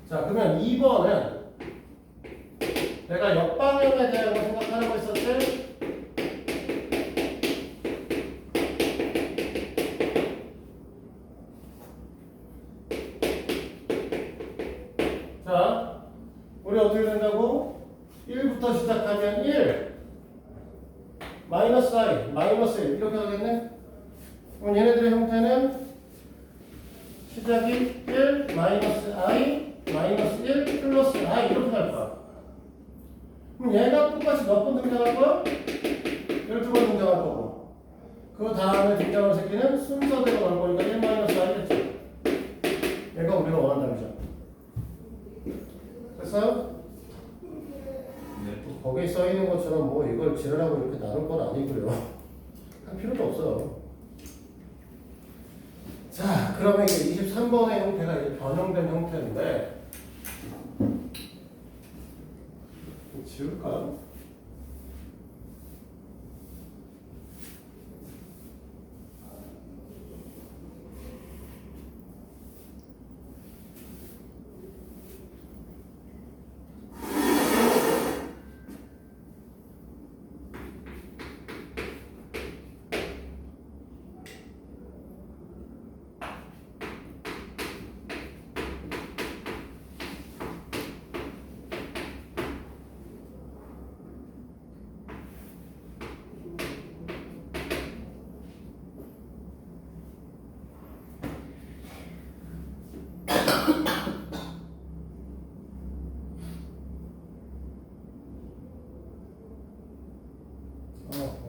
S1: 자, 그러면 2번은 내가 역방향에 대한 거 생각하는 거 있었지? 자, 우리 어떻게 된다고? 1부터 시작하면 1 마이너스 i 마이너스 1 이렇게 하겠네? 그럼 얘네들의 형태는 시작이 1 마이너스 i 마이너스 1 플러스 i 이렇게 할 거야. 그럼 얘가 똑같이 몇 번 등장할 거야? 12번 등장할 거고. 그 다음에 등장하는 새끼는 순서대로 가는 거니까 1-i겠지. 얘가 우리가 원하는 답이죠. 됐어요?
S2: 네.
S1: 거기에 써 있는 것처럼 뭐 이걸 지르라고 이렇게 나눌 건 아니고요. 할 필요도 없어요. 자, 그러면 이게 23번의 형태가 이제 변형된 형태인데, 지울까?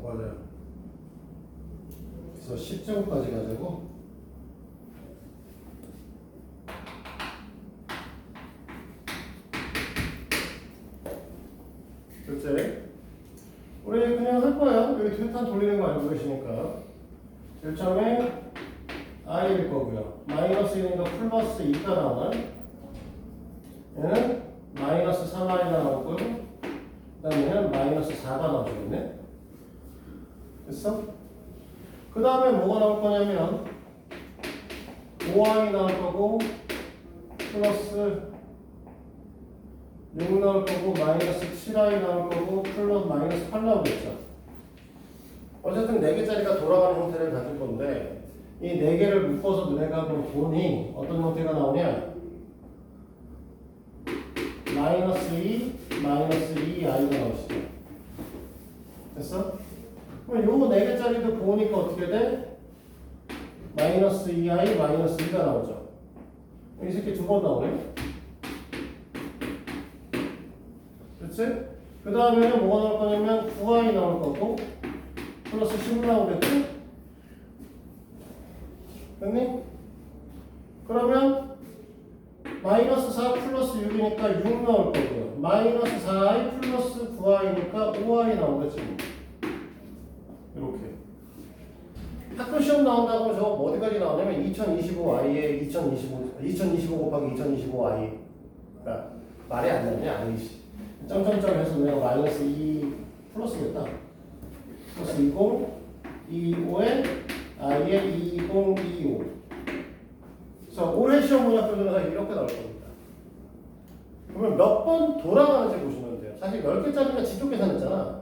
S1: 맞아요. 그래서 10제곱까지 가지고 둘째 우리 그냥 할 거야. 여기 뒷판 돌리는 거 알고 계시니까 1점에 i일 거고요. 마이너스 1인가 플러스 2가 나오는 얘는 마이너스 3i가 나오고요. 그 다음에 얘는 마이너스 4가 나오겠네. 됐어? 그 다음에 뭐가 나올 거냐면 5i 나올 거고 플러스 6 나올 거고 마이너스 7i 나올 거고 플러스 마이너스 8 나오겠죠. 어쨌든 4개짜리가 돌아가는 형태를 가질 건데 이 4개를 묶어서 너네가 보니 어떤 형태가 나오냐? 마이너스 2, 마이너스 2i가 나오시죠. 됐어? 그럼 요 4개짜리도 보니까 어떻게 돼? 마이너스 2i, 마이너스 2가 나오죠. 이 새끼 2번 나오네. 그렇지? 그 다음에는 뭐가 나올 거냐면 9i 나올 거고 플러스 10 나오겠지? 됐니? 그러면 마이너스 4 플러스 6이니까 6 나올 거고요. 마이너스 4i 플러스 9i니까 5i 나오겠지. 이렇게. 학교 시험 나온다고 저 어디까지 나오냐면 2025i에 2025 곱하기 2025i. 그러니까 말이 안 나냐? 아니지. 점점점 해서 내가 마이너스 2 플러스겠다. 플러스 20, 25에 i에 2025. 그래서 올해 시험 문학교에서 이렇게 나올 겁니다. 그러면 몇 번 돌아가는지 보시면 돼요. 사실 10개짜리가 지표 계산했잖아.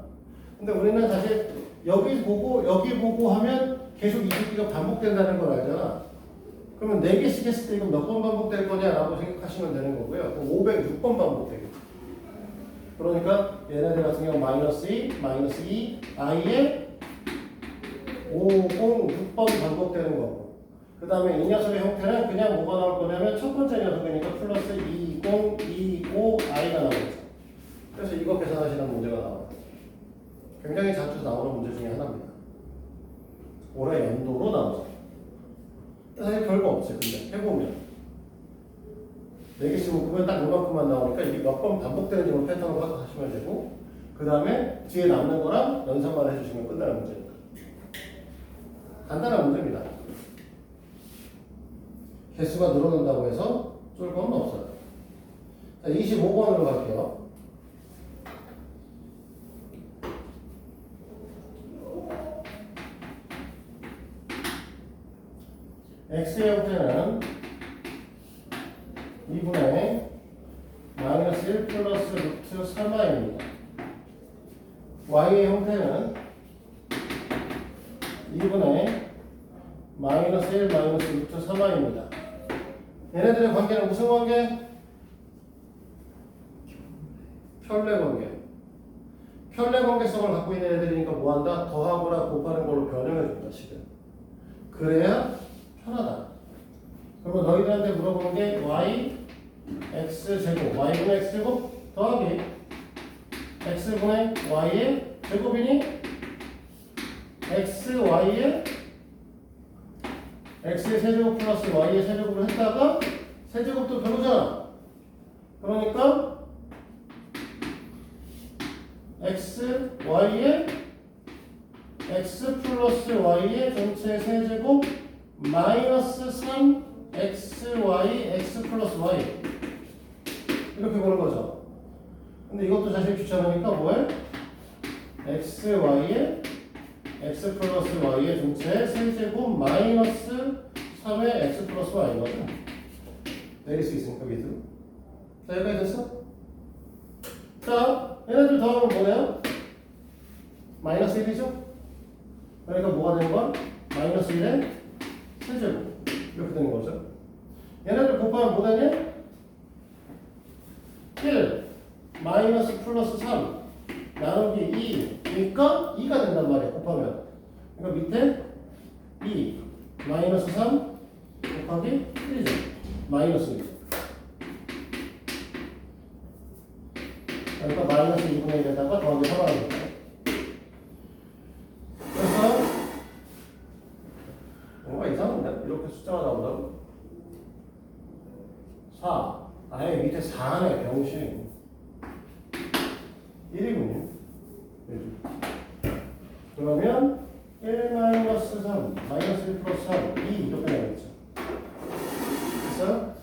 S1: 근데 우리는 사실 여기 보고 하면 계속 이 새끼가 반복된다는 걸 알잖아. 그러면 4개씩 했을 때 이거 몇 번 반복될 거냐라고 생각하시면 되는 거고요. 그럼 506번 반복되겠죠. 그러니까 얘네들 같은 경우 마이너스 2, 마이너스 2, i에 506번 반복되는 거고 그 다음에 이 녀석의 형태는 그냥 뭐가 나올 거냐면 첫 번째 녀석이니까 플러스 2025i가 나오겠죠. 그래서 이거 계산하시는 문제가 나와요. 굉장히 자주 나오는 문제 중에 하나입니다. 올해 연도로 나오죠. 사실 별거 없어요. 근데 해보면 4개씩 묶으면 딱 이만큼만 나오니까 이게 몇 번 반복되는지 패턴으로 하시면 되고 그 다음에 뒤에 남는 거랑 연산만 해주시면 끝나는 문제니까 간단한 문제입니다. 개수가 늘어난다고 해서 쫄 건 없어요. 자, 25번으로 갈게요. x의 형태는 2분의 마이너스 1 플러스 루트 3i입니다. y의 형태는 2분의 마이너스 1 마이너스 루트 3i입니다. 얘네들의 관계는 무슨 관계? 편례 관계. 편례 관계성을 갖고 있는 애들이니까 뭐한다? 더하거나 곱하는 걸로 변형해준다, 식을. 그래야 편하다. 그리고 너희들한테 물어보는 게 y x제곱, y분의 x제곱 더하기 x분의 y의 제곱이니 x, y에 x의 세제곱 플러스 y의 세제곱으로 했다가 세제곱도 별로잖아. 그러니까 x, y에 x 플러스 y의 전체 세제곱 마이너스 3 x, y, x 플러스 y 이렇게 보는 거죠. 근데 이것도 사실 귀찮으니까 뭐해? x, y에 x 플러스 y의 전체 세제곱 마이너스 3의 x 플러스 y거든. 내릴 수 있으니까 밑으로. 자, 여기까지 됐어? 자, 얘네들 더하면 뭐네요? 마이너스 1이죠? 그러니까 뭐가 되는 거야? 마이너스 1의 세제곱. 이렇게 되는 거죠. 얘네들 곱하면 뭐 되냐? 1 마이너스 플러스 3 나누기 2니까 2가 된단 말이야. 곱하면. 그러니까 밑에 2 마이너스 3 곱하기 1이죠. 마이너스 1. 그러니까 마이너스 2분의 1에다가 더하기 3을 합니다. 그래서 뭔가 이상한데? 이렇게 숫자가 나온다고? 4 아예 밑에 4네 병신 1이군요. 그러면 1 마이너스 3 마이너스 1 플러스 3 2 이렇게 나오겠죠. 그래서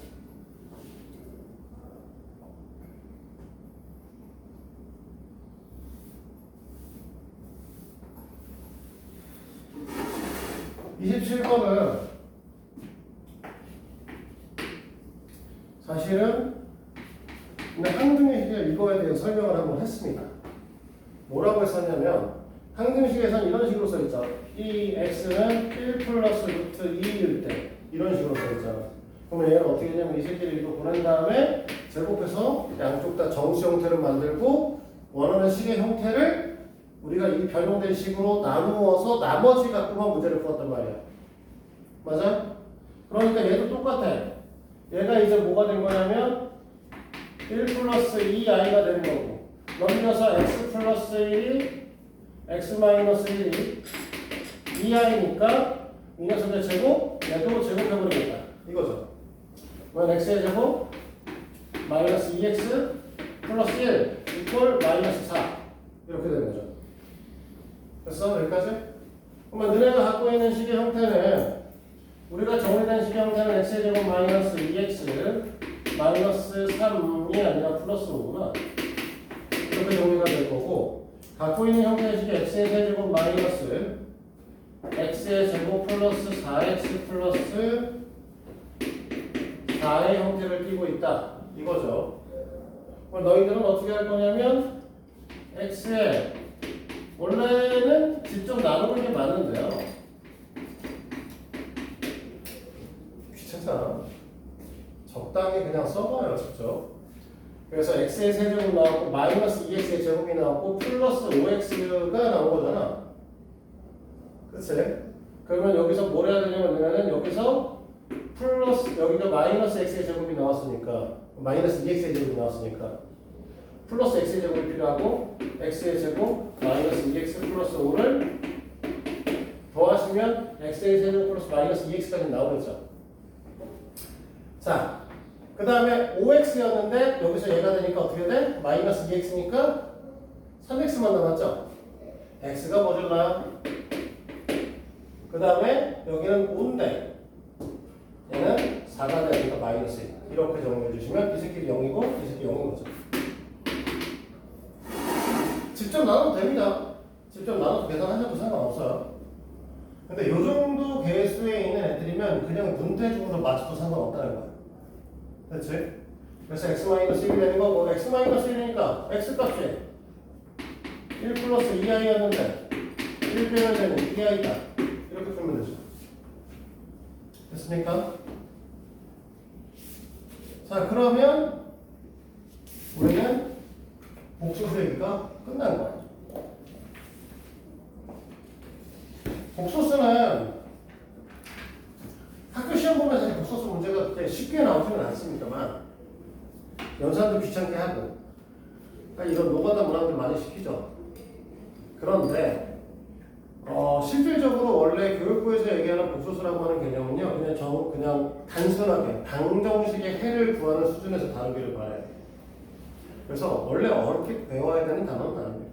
S1: 27번은 사실은 항등식의 이거에 대해 설명을 한번 했습니다. 뭐라고 했었냐면 항등식에서는 이런 식으로 써있죠. 이 x는 1 플러스 루트 2일 때 이런 식으로 써있잖아. 그러면 얘는 어떻게 되냐면 이 새끼를 이거 보낸 다음에 제곱해서 양쪽 다 정수 형태를 만들고 원하는 식의 형태를 우리가 이 변형된 식으로 나누어서 나머지 갖고만 문제를 풀었단 말이야. 맞아? 그러니까 얘도 똑같아. 얘가 이제 뭐가 된 거냐면 1 플러스 2i가 되는 거고 넘겨서 x 플러스 1이 x 마이너스 1이 2i니까 이 녀석의 제곱 얘도 제곱해버리겠다. 이거죠. 그럼 x의 제곱 마이너스 2x 플러스 1 이퀄 마이너스 4 이렇게 되는 거죠. 됐어? 여기까지? 그러면 너네가 갖고 있는 식의 형태는 우리가 정리된 식의 형태는 x의 제곱 마이너스 2x 마이너스 3이 아니라 플러스 5구나. 이렇게 정리가 될 거고 갖고 있는 형태의 식이 x의 세제곱 마이너스 x의 제곱 플러스 4x 플러스 4의 형태를 띠고 있다. 이거죠. 그럼 너희들은 어떻게 할 거냐면 x의 원래는 직접 나누는 게 맞는데요. 귀찮잖아. 적당히 그냥 써봐요, 직접. 그래서 x의 세제곱 나왔고 마이너스 2x의 제곱이 나왔고 플러스 5x가 나온 거잖아. 그치? 그러면 여기서 뭘 해야 되냐면 얘는 여기서 플러스 여기가 마이너스 x의 제곱이 나왔으니까 마이너스 2x의 제곱이 나왔으니까 플러스 x의 제곱이 필요하고 x의 제곱 마이너스 2x 플러스 5를 더하시면 x의 세제곱 플러스 마이너스 2x까지 나오겠죠. 자, 그 다음에 5x였는데 여기서 얘가 되니까 어떻게 돼? 마이너스 2x니까 3x만 남았죠? x가 뭐 줄까요? 그 다음에 여기는 5인데 얘는 4가 되니까 마이너스 1 이렇게 정리해 주시면 이 새끼 0이고 이 새끼 0인 거죠. 직접 나눠도 됩니다. 직접 나눠서 계산하셔도 상관없어요. 근데 요 정도 개수에 있는 애들이면 그냥 문태중으로 맞춰도 상관없다는 거야. 그렇지? 그래서 x-1이 되는 거고 x-1이니까 x값이 1 플러스 2i였는데 1 빼면 되는 2i다. 이렇게 풀면 되죠. 됐습니까? 자, 그러면 우리는 복소수 얘기가 끝난 거야. 복소수는 학교 시험 보면 사실 복소수 문제가 그렇게 쉽게 나오지는 않습니다만 연산도 귀찮게 하고 그러니까 이런 노가다 문항들 많이 시키죠. 그런데 실질적으로 원래 교육부에서 얘기하는 복소수라고 하는 개념은요, 그냥 단순하게 방정식의 해를 구하는 수준에서 다루기를 바래요. 그래서 원래 어렵게 배워야 되는 단어는 아닙니다.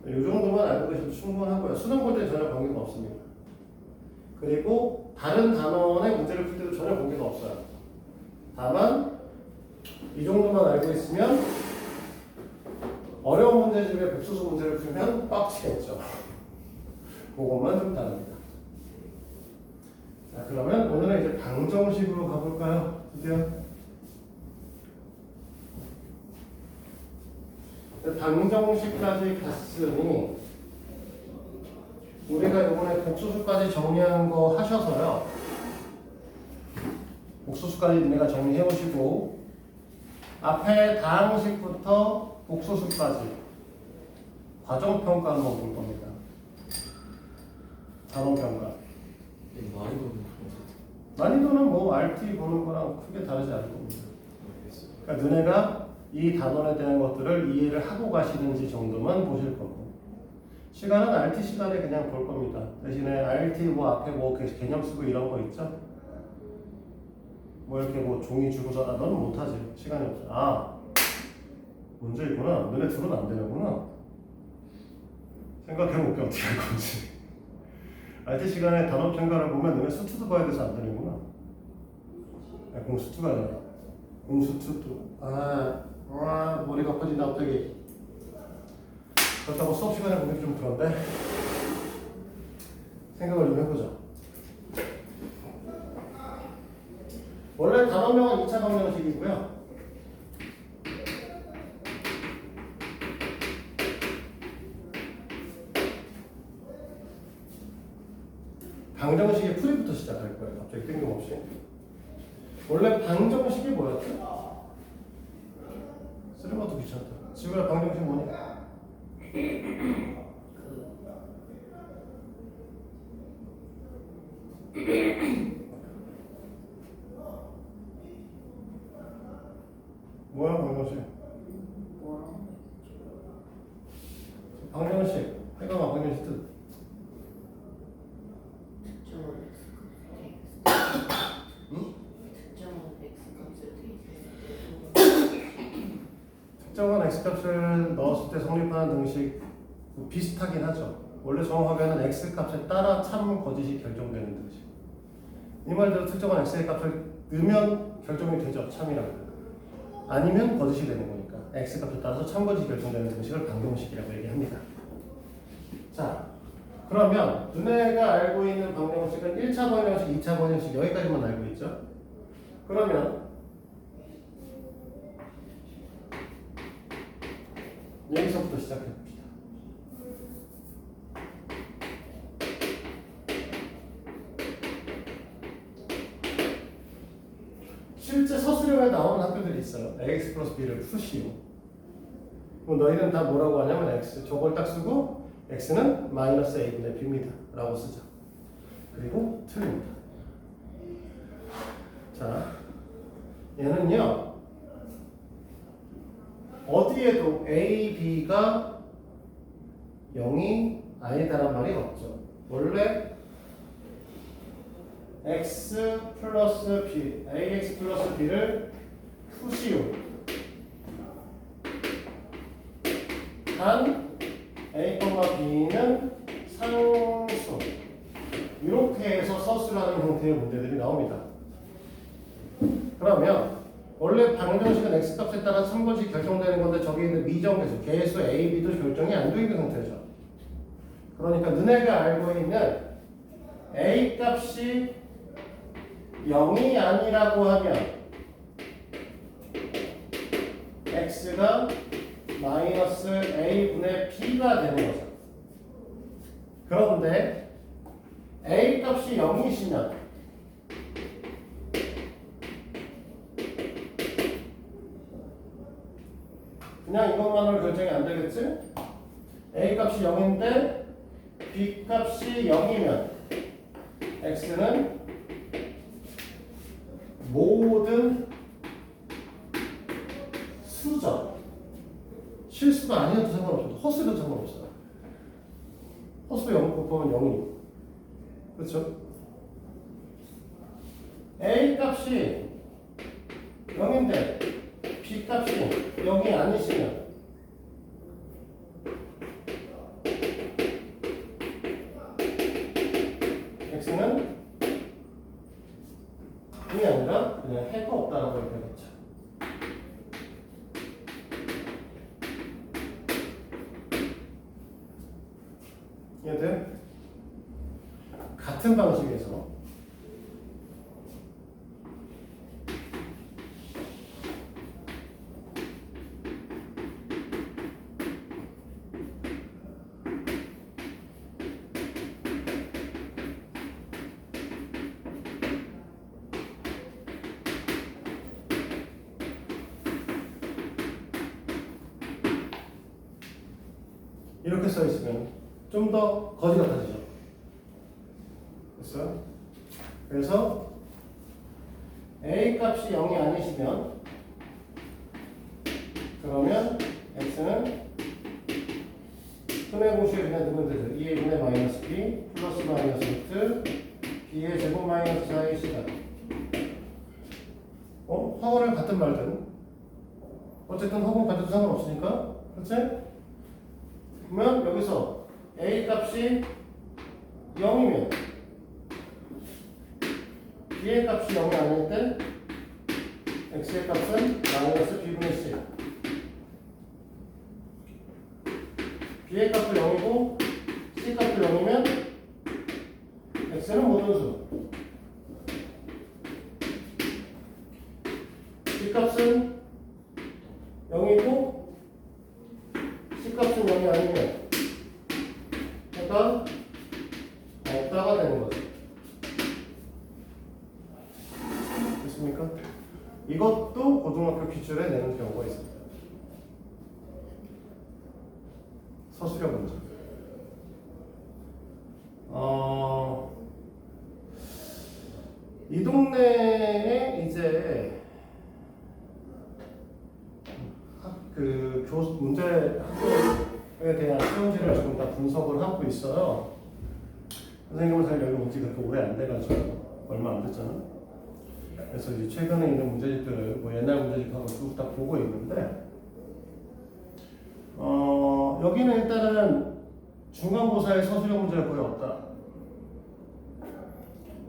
S1: 이 정도만 알고 계셔도 충분하고요. 수능 볼 때 전혀 관계가 없습니다. 그리고 다른 단원의 문제를 풀 때도 전혀 관계가 없어요. 다만 이 정도만 알고 있으면 어려운 문제집에 복소수 문제를 풀면 빡치겠죠. 그것만 좀 다릅니다. 자, 그러면 오늘은 이제 방정식으로 가볼까요? 드디어. 방정식까지 갔으니 우리가 이번에 복소수까지 정리한 거 하셔서요. 복소수까지 내가 정리해 오시고 앞에 다항식부터 복소수까지 과정평가 한번 볼 겁니다. 단원평가. 난이도는 뭐 RT 보는 거랑 크게 다르지 않을 겁니다. 그러니까 너네가 이 단원에 대한 것들을 이해를 하고 가시는지 정도만 보실 거고, 시간은 RT 시간에 그냥 볼 겁니다. 대신에 RT 뭐 앞에 뭐 개념 쓰고 이런 거 있죠? 뭐 이렇게 뭐 종이 주고서 너는 못하지. 시간이 없어. 아, 문제 있구나. 너네 둘은 안 되는구나. 생각해볼게 어떻게 할 건지. RT 시간에 단원 평가를 보면 너네 수투도 봐야 돼서 안 되는구나. 아, 공수투가 아니라 공수투도. 와, 머리가 아파진다 갑자기. 그렇다고 수업 시간에 보기 좀 그런데 생각을 좀 해보자. 원래 단원명은 2차 방정식이고요. 방정식의 풀이부터 시작할 거예요. 갑자기 뜬금없이. 원래 방정식이 뭐였죠? 쓰는 것도 귀찮다. 지구야 방정식 뭐니? 뭐야 방정식? 방정식. 해가 방정식 뜻. 특정한 x값을 넣었을 때 성립하는 등식 비슷하긴 하죠. 원래 정확하게는 x값에 따라 참 거짓이 결정되는 등식. 이 말대로 특정한 x의 값을 넣으면 결정이 되죠. 참이라고. 아니면 거짓이 되는 거니까 x값에 따라서 참 거짓이 결정되는 등식을 방정식이라고 얘기합니다. 자, 그러면 너네가 알고 있는 방정식은 1차 방정식, 2차 방정식 여기까지만 알고 있죠. 그러면 여기서부터 시작해 봅시다. 실제 서술형에 나오는 학교들이 있어요. ax 플러스 b를 푸시오. 그럼 너희는 다 뭐라고 하냐면 x 저걸 딱 쓰고 x는 마이너스 a분의 b입니다 라고 쓰죠. 그리고 틀립니다. 자, 얘는요 어디에도 a, b가 0이 아니다란 말이 없죠. 원래 x 플러스 b, ax 플러스 b를 푸시오. 단 a, b는 상수. 이렇게 해서 서술하는 형태의 문제들이 나옵니다. 그러면 원래 방정식은 x값에 따라 참고식 결정되는 건데 저기 있는 미정계수, 계수 a, b도 결정이 안 되어 있는 상태죠. 그러니까 너네가 알고 있는 a 값이 0이 아니라고 하면 x가 마이너스 a분의 b가 되는 거죠. 그런데 a 값이 0이시면 그냥 이것만으로 결정이 안 되겠지? a 값이 0인데 b 값이 0이면 x는 모든 수죠. 실수가 아니어도 상관없어요. 허수도 상관없어요. 허수도 곱하면 0이. 그렇죠? A 값이 0인데 B 값이 0이 아니시면 x는 0이 아니라 그냥 해가 없다라고 얘기하겠죠. 얘들 같은 방식에서 이렇게 써 있으면 좀 더 거지 같아지죠. 됐어요? 그래서 A 값이 0이 아니시면 그러면 x는 분해 공식에 그냥 넣으면 되죠. 2의 분의 마이너스 b 플러스 마이너스 루트 b의 제곱 마이너스 4의 c다. 허근을 같은 말든 어쨌든 허근 같아도 상관없으니까. 그렇지? 그러면 여기서 A 값이 0이면 B의 값이 0이 아닐 때 X의 값은 마이너스 B분의 C. B의 값도 0이고 C 값도 0이면 X는 모든 수. B 값은 0이고 C 값은 0이 아니면 해가 없다가 되는 거죠. 됐습니까? 이것도 고등학교 기출에 내는 경우가 있습니다. 서술형 문제. 이 동네에 이제 문제 학교에 대한 시험지를 지금 다 분석을 하고 있어요. 선생님은 사실 여기 온 지 그렇게 오래 안 돼가지고 얼마 안 됐잖아. 그래서 이제 최근에 있는 문제집들을 뭐 옛날 문제집하고 쭉 다 보고 있는데, 여기는 일단은 중간고사의 서술형 문제가 거의 없다.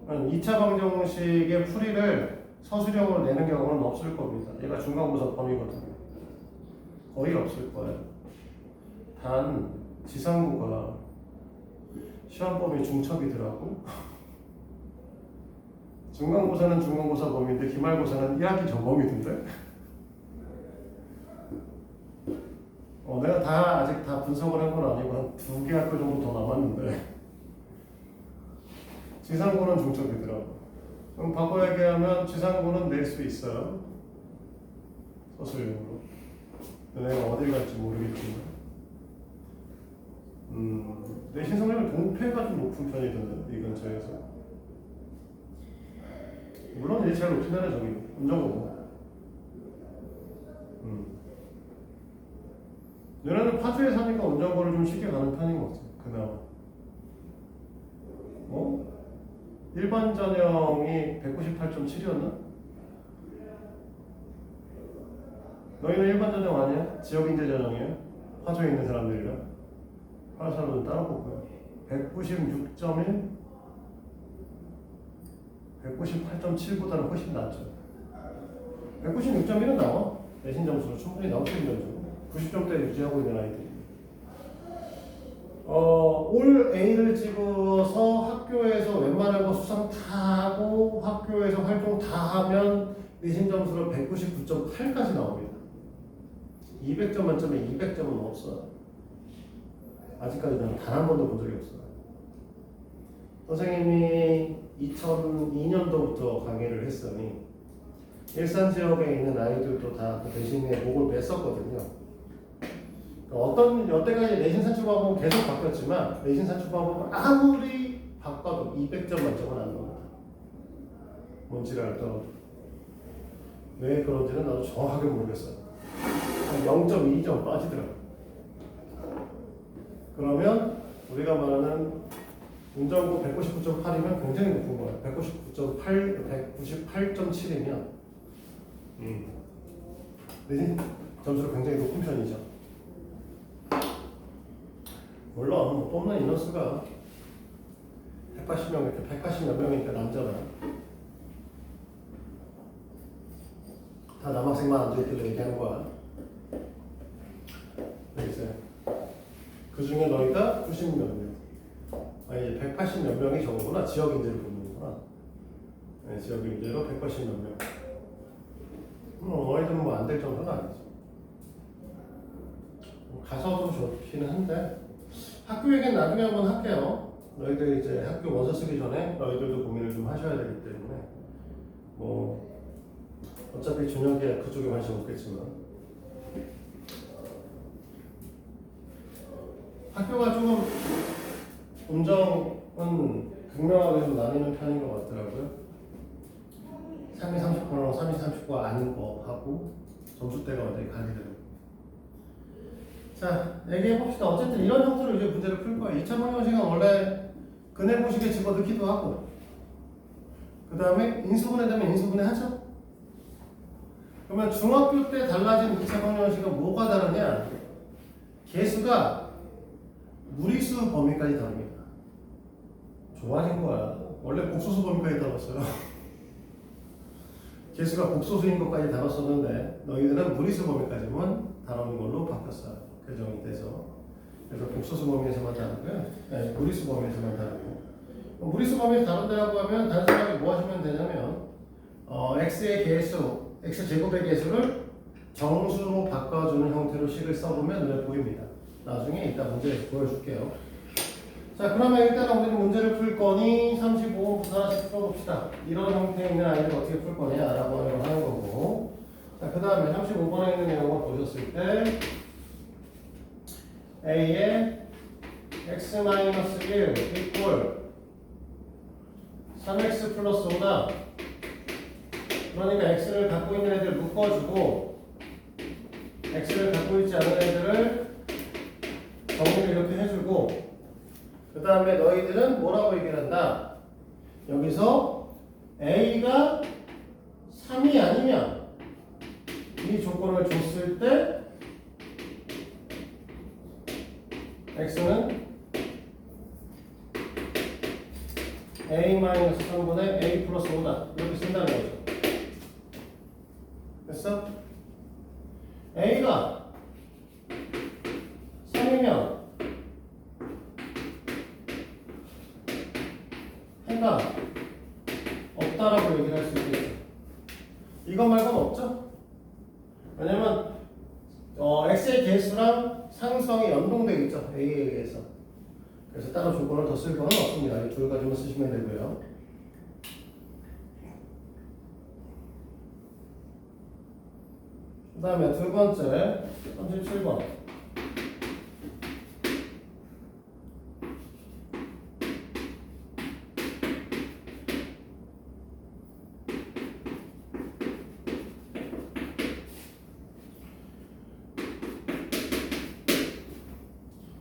S1: 2차 방정식의 풀이를 서술형으로 내는 경우는 없을 겁니다. 얘가 중간고사 범위거든요. 거의 없을 거예요. 단 지상고가 시험범위 중첩이더라고. 중간고사는 중간고사 범위인데 기말고사는 1학기 전 범위던데. 내가 아직 다 분석을 한 건 아니고 한 2개 학교 정도 더 남았는데 지상고는 중첩이더라고. 그럼 바꿔 얘기하면 지상고는 낼 수 있어요. 서술형으로. 내가 어딜 갈지 모르겠지만 내신 성적은 동패가 좀 높은 편이던데 이 근처에서. 물론 이제 제일 높은 데는 저기 운정고고. 얘네는 파주에 사니까 운정고를 좀 쉽게 가는 편인 것 같아. 그나마. 일반 전형이 198.7이었나? 너희는 일반 전형 아니야? 지역인재 전형이야? 파주에 있는 사람들이랑? 파주 사람들은 따로 뽑고요. 196.1? 198.7보다는 훨씬 낫죠. 196.1은 나와. 내신 점수로 충분히 나올 수 있는 점수. 90점대 유지하고 있는 아이들이. 올 A를 찍어서 학교에서 웬만한 거 수상 다 하고 학교에서 활동 다 하면 내신 점수로 199.8까지 나옵니다. 200점 만점에 200점은 없어요. 아직까지 난 단 한 번도 본 적이 없어요. 선생님이 2002년도부터 강의를 했으니 일산 지역에 있는 아이들도 다 그 대신에 목을 맸었거든요. 여태까지 내신 산출 방법은 계속 바뀌었지만 내신 산출 방법은 아무리 바꿔도 200점 만점은 안 나옵니다. 뭔지를 알더라도. 왜 그런지는 나도 정확하게 모르겠어요. 한 0.2점 빠지더라고요. 그러면 우리가 말하는 운전부 199.8이면 굉장히 높은 거야. 198.7이면 네, 점수가 굉장히 높은 편이죠. 물론 뭐 뽑는 인원수가 180명 이렇게 180몇 명이니까 남자가 다 남학생만 앉아있길래 얘기한 거야. 알겠어요? 그 중에 너희가 90몇 명, 아니 180 몇 명이 적은구나. 지역 인재를 보는구나. 네, 지역 인재로 180 몇 명. 너희들은 뭐 안 될 정도는 아니지. 가서 좀 좋기는 한데 학교 얘기는 나중에 한번 할게요. 너희들 이제 학교 원서 쓰기 전에 너희들도 고민을 좀 하셔야 되기 때문에 뭐 어차피 준혁이야 그쪽에 관심 없겠지만 학교가 조금 운정은 극명하게 좀 나뉘는 편인 것 같더라고요. 3위 30%랑 3위 30% 아닌 거 하고 점수대가 완전히 갈리더라고요. 자, 얘기해봅시다. 어쨌든 이런 형태로 이제 문제를 풀 거예요. 2차 방정식은 원래 근해보식에 집어넣기도 하고 그 다음에 인수분해 되면 인수분해 하죠. 그러면 중학교 때 달라진 2차 방정식은 뭐가 다르냐? 개수가 무리수 범위까지 다릅니다. 좋아진 거야. 원래 복소수 범위까지 다뤘어요. 개수가 복소수인 것까지 다뤘었는데 너희들은 무리수 범위까지만 다루는 걸로 바뀌었어요. 개정이 돼서. 그래서 복소수 범위에서만 다루고요. 네, 무리수 범위에서만 다루고. 무리수 범위에서 다룬다고 하면 단순하게 뭐 하시면 되냐면 x의 개수, x제곱의 개수를 정수로 바꿔주는 형태로 식을 써보면 눈에 보입니다. 나중에 이따 문제에서 보여줄게요. 자, 그러면 일단 우리는 문제를 풀 거니 35번부터 하나씩 풀어봅시다. 이런 형태에 있는 아이를 어떻게 풀 거냐라고 하는 거고. 자, 그 다음에 35번에 있는 내용을 보셨을 때 A의 x-1 이퀄 3x 플러스 5다. 그러니까 x를 갖고 있는 애들 묶어주고 x를 갖고 있지 않은 애들을 정리를 이렇게 해주고 그 다음에 너희들은 뭐라고 얘기를 한다? 여기서 A가 3이 아니면 이 조건을 줬을 때 X는 A-3분의 A 플러스 5다. 이렇게 쓴다는 거죠. 됐어? A가 3이면 해가 없다라고 얘기를 할 수 있겠죠. 이것 말고는 없죠? 왜냐면 x의 개수랑 상수항이 연동되어 있죠. a에 의해서. 그래서 따로 조건을 더 쓸 거는 없습니다. 이 두 가지만 쓰시면 되고요. 그 다음에 두 번째 37번.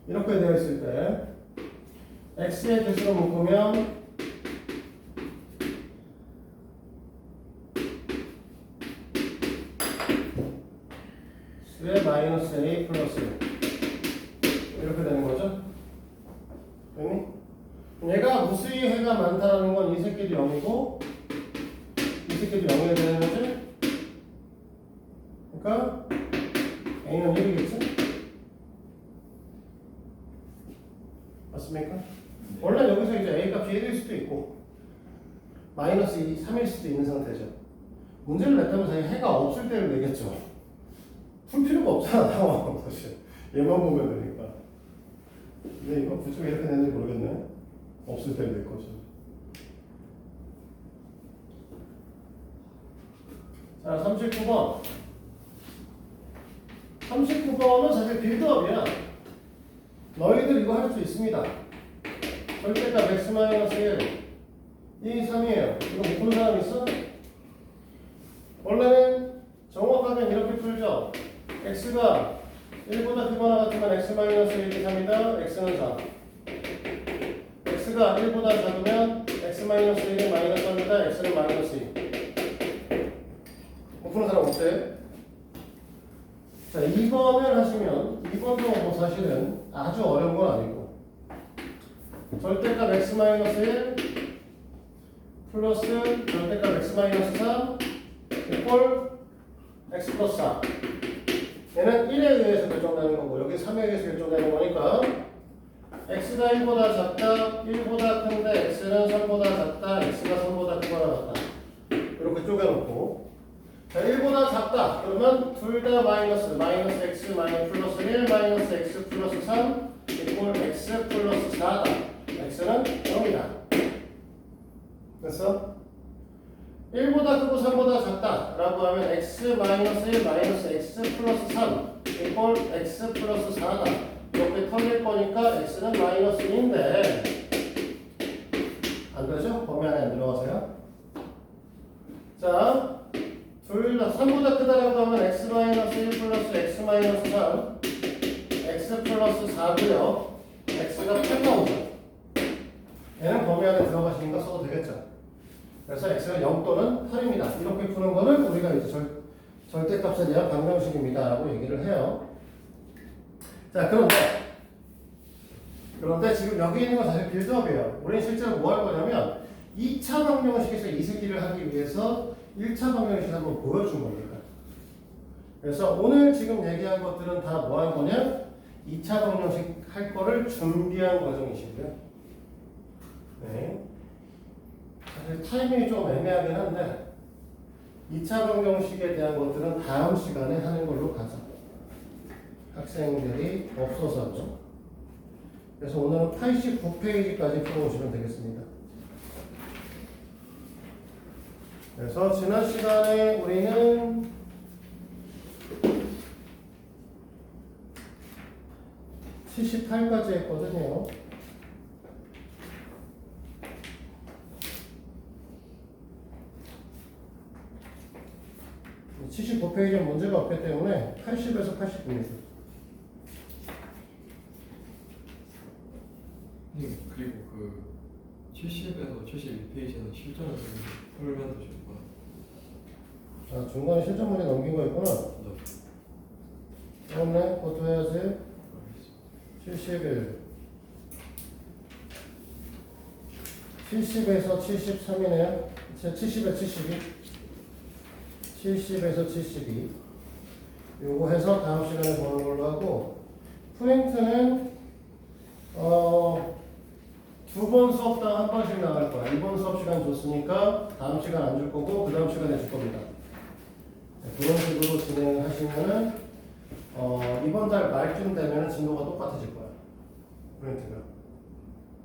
S1: 이렇게 되어 있을 때 x의 개수로 묶으면 수의 마이너스 a 플러스 이렇게 되는 거죠. 얘가 무수히 해가 많다는 건 이 새끼도 0이고 이 새끼도 0이 되는 거지. 그러니까 a는 1이겠지. 맞습니까? 원래 여기서 이제 A 값이 1일 수도 있고 마이너스 2, 3일 수도 있는 상태죠. 문제를 냈다면서 해가 없을 때를 내겠죠. 풀 필요가 없잖아. 상황 사실 얘만 보면 되니까. 근데 이거 굳이 왜 이렇게 내는지 모르겠네. 없을 때를 낼 거죠. 자, 39번 39번은 사실 빌드업이야. 너희들 이거 할 수 있습니다. 절대값 x-1 이 3이에요. 이거 못 푸는 사람 있어? 원래는 정확하게 이렇게 풀죠. x가 1보다 크거나 같으면 x-1이 3이다. x는 4. x가 x가 1보다 작으면 x-1이 마이너스 1입니다. x는 마이너스 2. 못 푸는 사람 없어요? 자, 2번을 하시면 2번도 뭐 사실은 아주 어려운 건 아니고 절대값 x-1 플러스 절대값 x-3 이꼴 x 플러스 4 얘는 1에 의해서 결정되는 거고 여기 3에 의해서 결정되는 거니까 x가 1보다 작다 1보다 큰데 x는 3보다 작다 x가 3보다 크거나 같다 이렇게 쪼개놓고 자 1보다 작다 그러면 둘 다 마이너스 x 마이너스 플러스 1 마이너스 x 플러스 3 이꼴 x 플러스 4다 x는 0이다 됐어? 1보다 크고 3보다 작다 라고 하면 x 마이너스 1 마이너스 x 플러스 3 이꼴 x 플러스 4다 이렇게 털릴 거니까 x는 마이너스 1인데 안 되죠? 범위 안에 안 들어가세요? 자, 둘 다 3보다 크다라고 하면 x 마이너스 1 플러스 x 마이너스 3 x 플러스 4고요 x가 8 나오죠 얘는 범위 안에 들어가시니까 써도 되겠죠 그래서 x가 0 또는 8입니다. 이렇게 푸는 거를 우리가 이제 절대값에 대한 방정식입니다. 라고 얘기를 해요. 자, 그런데 지금 여기 있는 건 사실 빌드업이에요. 우리는 실제로 뭐 할 거냐면 2차 방정식에서 이 새끼를 하기 위해서 1차 방정식을 한번 보여준 겁니다. 그래서 오늘 지금 얘기한 것들은 다 뭐 한 거냐? 2차 방정식 할 거를 준비한 과정이시고요. 네. 사실 타이밍이 좀 애매하긴 한데 2차 방정식에 대한 것들은 다음 시간에 하는 걸로 가자. 학생들이 없어서죠. 그래서 오늘은 89페이지까지 풀어오시면 되겠습니다. 그래서 지난 시간에 우리는 78까지 했거든요. 79페이지는 문제가 없기 때문에 80에서 89입니다.
S3: 그리고 그 70에서 72페이지는 실전을 풀면 더 좋을 거야.
S1: 아, 중간에 실전 문제 넘긴 거 있구나. 그렇네. 그것도 해야지. 71 70에서 73이네요. 70에 72 70에서 72 요거 해서 다음 시간에 보는 걸로 하고 포인트는 두 번 수업당 한 번씩 나갈 거야. 이번 수업 시간 줬으니까 다음 시간 안 줄 거고 그 다음 시간에 줄 겁니다. 그런 식으로 진행을 하시면은 이번 달 말쯤 되면 진도가 똑같아질 거야. 포인트가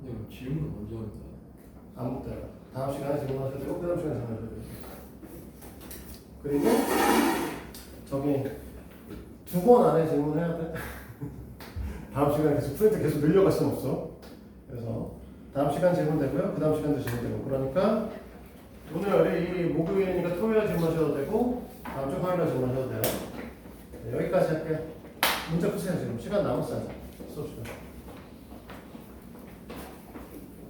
S3: 이거 질문 언제 하는 거야?
S1: 안 붙어요. 다음 시간에 질문하셔도 되고 그 다음 시간에 질문하셔도 되고 그리고 저기 2번 안에 질문해야 돼. 다음 시간에 계속 프린트 계속 늘려갈 수는 없어. 그래서 다음 시간 질문 되고요. 그 다음 시간도 질문 되고. 그러니까 오늘 목요일이니까 토요일에 질문하셔도 되고 다음 주 화요일에 질문하셔도 돼요. 네, 여기까지 할게요. 문제 푸세요. 지금 시간 남았어요. 수업 시간.